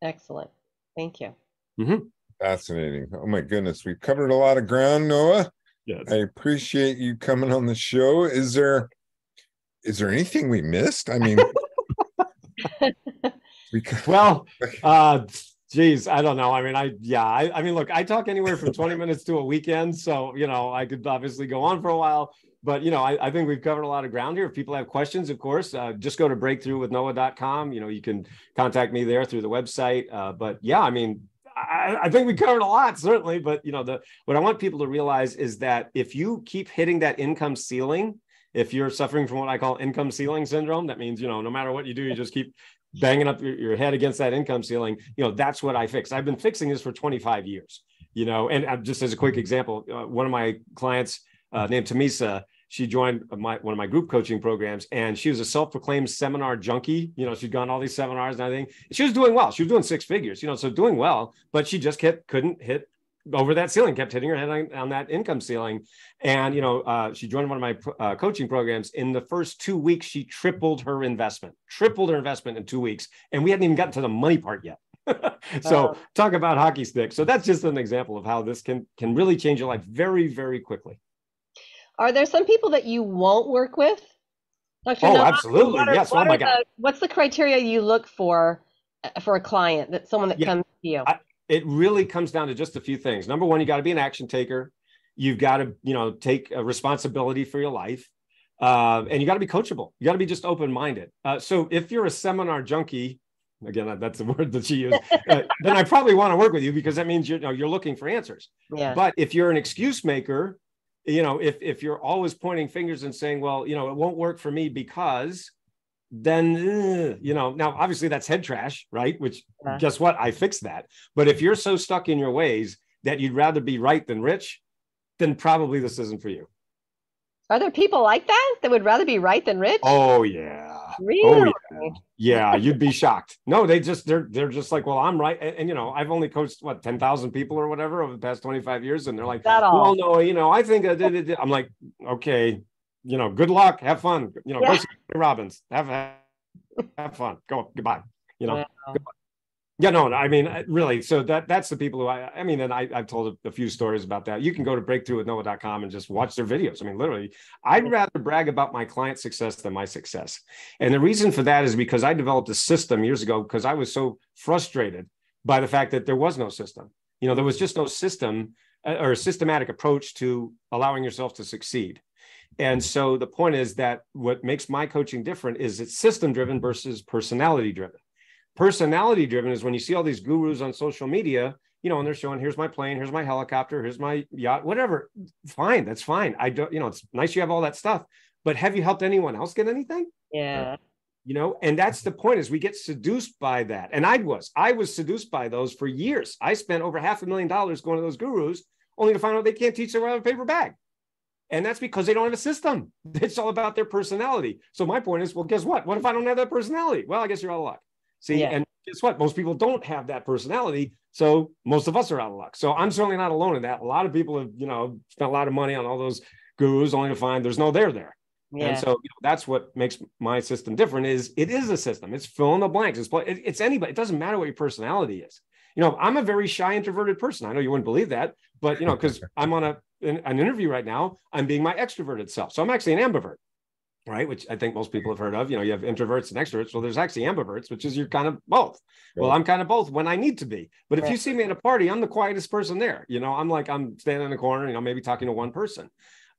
Speaker 3: Excellent. Thank you.
Speaker 4: Mm-hmm.
Speaker 2: Fascinating. Oh my goodness. We've covered a lot of ground, Noah.
Speaker 4: Yes.
Speaker 2: I appreciate you coming on the show. Is there anything we missed? I mean,
Speaker 4: geez, I don't know. I mean, I mean, look, I talk anywhere from 20 minutes to a weekend. So, I could obviously go on for a while, but, I think we've covered a lot of ground here. If people have questions, of course, just go to breakthroughwithnoah.com. You can contact me there through the website. I mean, I think we covered a lot, certainly. But, what I want people to realize is that if you keep hitting that income ceiling, if you're suffering from what I call income ceiling syndrome, that means, no matter what you do, you just keep banging up your head against that income ceiling. That's what I fix. I've been fixing this for 25 years, and just as a quick example, one of my clients named Tamisa, she joined one of my group coaching programs, and she was a self-proclaimed seminar junkie. She'd gone all these seminars and everything. She was doing well. She was doing 6 figures, so doing well, but she just couldn't hit over that ceiling, kept hitting her head on that income ceiling. And, she joined one of my coaching programs. In the first 2 weeks, she tripled her investment in 2 weeks. And we hadn't even gotten to the money part yet. So talk about hockey stick. So that's just an example of how this can really change your life very, very quickly.
Speaker 3: Are there some people that you won't work with? Dr.
Speaker 4: Oh,
Speaker 3: Noah?
Speaker 4: absolutely. Yes. Oh my God.
Speaker 3: What's the criteria you look for a client, someone that comes to you?
Speaker 4: It really comes down to just a few things. Number one, you got to be an action taker. You've got to, take a responsibility for your life. And you got to be coachable. You got to be just open-minded. So if you're a seminar junkie, again, that's the word that she used, then I probably want to work with you, because that means you're looking for answers.
Speaker 3: Yeah.
Speaker 4: But if you're an excuse maker, if you're always pointing fingers and saying, well, it won't work for me because, then, now obviously that's head trash, right? Which guess what? I fixed that. But if you're so stuck in your ways that you'd rather be right than rich, then probably this isn't for you.
Speaker 3: Are there people like that would rather be right than rich?
Speaker 4: Oh yeah.
Speaker 3: Really?
Speaker 4: Oh yeah. You'd be shocked. No, they're just like, well, I'm right. And I've only coached 10,000 people or whatever over the past 25 years. And they're like, well, no, I think I did. I'm like, okay, good luck, have fun. Go see Robbins, have fun. Go, goodbye. Goodbye. Yeah, no, I mean, really. So that's the people who and I've told a few stories about that. You can go to breakthroughwithnoah.com and just watch their videos. I mean, literally, I'd rather brag about my client success than my success. And the reason for that is because I developed a system years ago because I was so frustrated by the fact that there was no system. There was just no system or systematic approach to allowing yourself to succeed. And so the point is that what makes my coaching different is it's system driven versus personality driven. Personality driven is when you see all these gurus on social media, and they're showing, here's my plane, here's my helicopter, here's my yacht, whatever. Fine. That's fine. I don't, it's nice you have all that stuff, but have you helped anyone else get anything?
Speaker 3: Yeah.
Speaker 4: And that's the point is we get seduced by that. And I was seduced by those for years. I spent over $500,000 going to those gurus only to find out they can't teach them out of a paper bag. And that's because they don't have a system. It's all about their personality. So my point is, well, guess what? What if I don't have that personality? Well, I guess you're out of luck. See, and guess what? Most people don't have that personality. So most of us are out of luck. So I'm certainly not alone in that. A lot of people have, spent a lot of money on all those gurus only to find there's no there. Yeah. And so that's what makes my system different is it is a system. It's fill in the blanks. It's anybody. It doesn't matter what your personality is. I'm a very shy, introverted person. I know you wouldn't believe that, but, because I'm on an interview right now, I'm being my extroverted self. So I'm actually an ambivert. Right, which I think most people have heard of. You have introverts and extroverts. Well, there's actually ambiverts, which is you're kind of both. Right. Well, I'm kind of both when I need to be. But if you see me at a party, I'm the quietest person there. I'm standing in the corner, maybe talking to one person.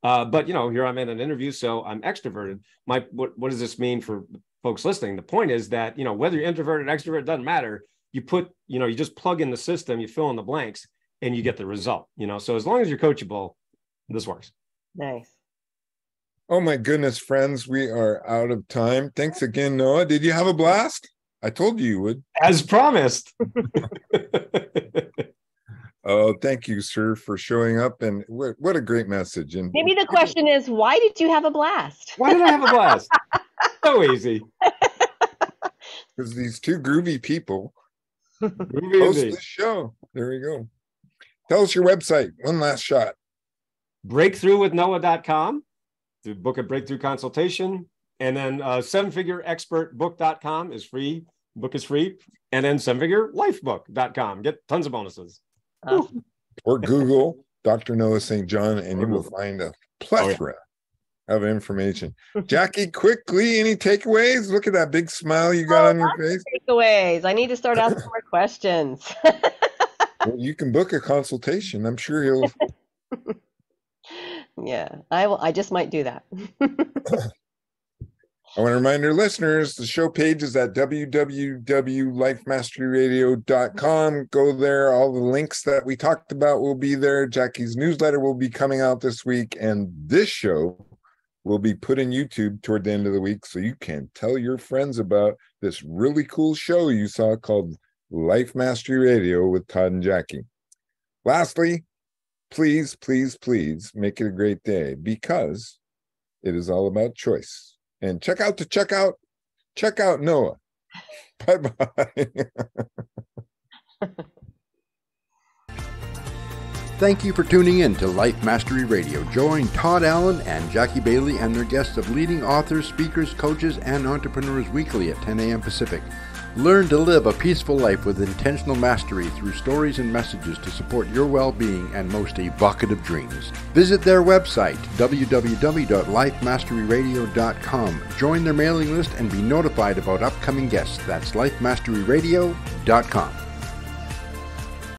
Speaker 4: But here I'm in an interview, so I'm extroverted. What does this mean for folks listening? The point is that whether you're introverted, extrovert, doesn't matter. You you just plug in the system, you fill in the blanks, and you get the result. So as long as you're coachable, this works.
Speaker 3: Nice.
Speaker 2: Oh my goodness, friends, we are out of time. Thanks again, Noah. Did you have a blast? I told you would.
Speaker 4: As promised.
Speaker 2: Oh, thank you, sir, for showing up. And what a great message. And
Speaker 3: maybe the question is, why did you have a blast?
Speaker 4: Why did I have a blast? So easy.
Speaker 2: Because these two groovy people host this show. There we go. Tell us your website. One last shot.
Speaker 4: Breakthroughwithnoah.com. To book a breakthrough consultation, and then sevenfigureexpertbook.com is free. Book is free, and then sevenfigurelifebook.com. Get tons of bonuses.
Speaker 2: Or Google Dr. Noah St. John, and you will find a plethora of information. Jackie, quickly, any takeaways? Look at that big smile you got on your face.
Speaker 3: Takeaways. I need to start asking more questions.
Speaker 2: Well, you can book a consultation. I'm sure he'll.
Speaker 3: Yeah, I will. I just might do that.
Speaker 2: I want to remind our listeners, the show page is at www.lifemasteryradio.com. Go there. All the links that we talked about will be there. Jackie's newsletter will be coming out this week, and this show will be put in YouTube toward the end of the week, so you can tell your friends about this really cool show you saw called Life Mastery Radio with Todd and Jackie. Lastly, please, please, please make it a great day, because it is all about choice. And check out Noah. Bye-bye.
Speaker 1: Thank you for tuning in to Life Mastery Radio. Join Todd Allen and Jackie Bailey and their guests of leading authors, speakers, coaches, and entrepreneurs weekly at 10 a.m. Pacific. Learn to live a peaceful life with intentional mastery through stories and messages to support your well-being and most evocative dreams. Visit their website, www.lifemasteryradio.com. Join their mailing list and be notified about upcoming guests. That's lifemasteryradio.com.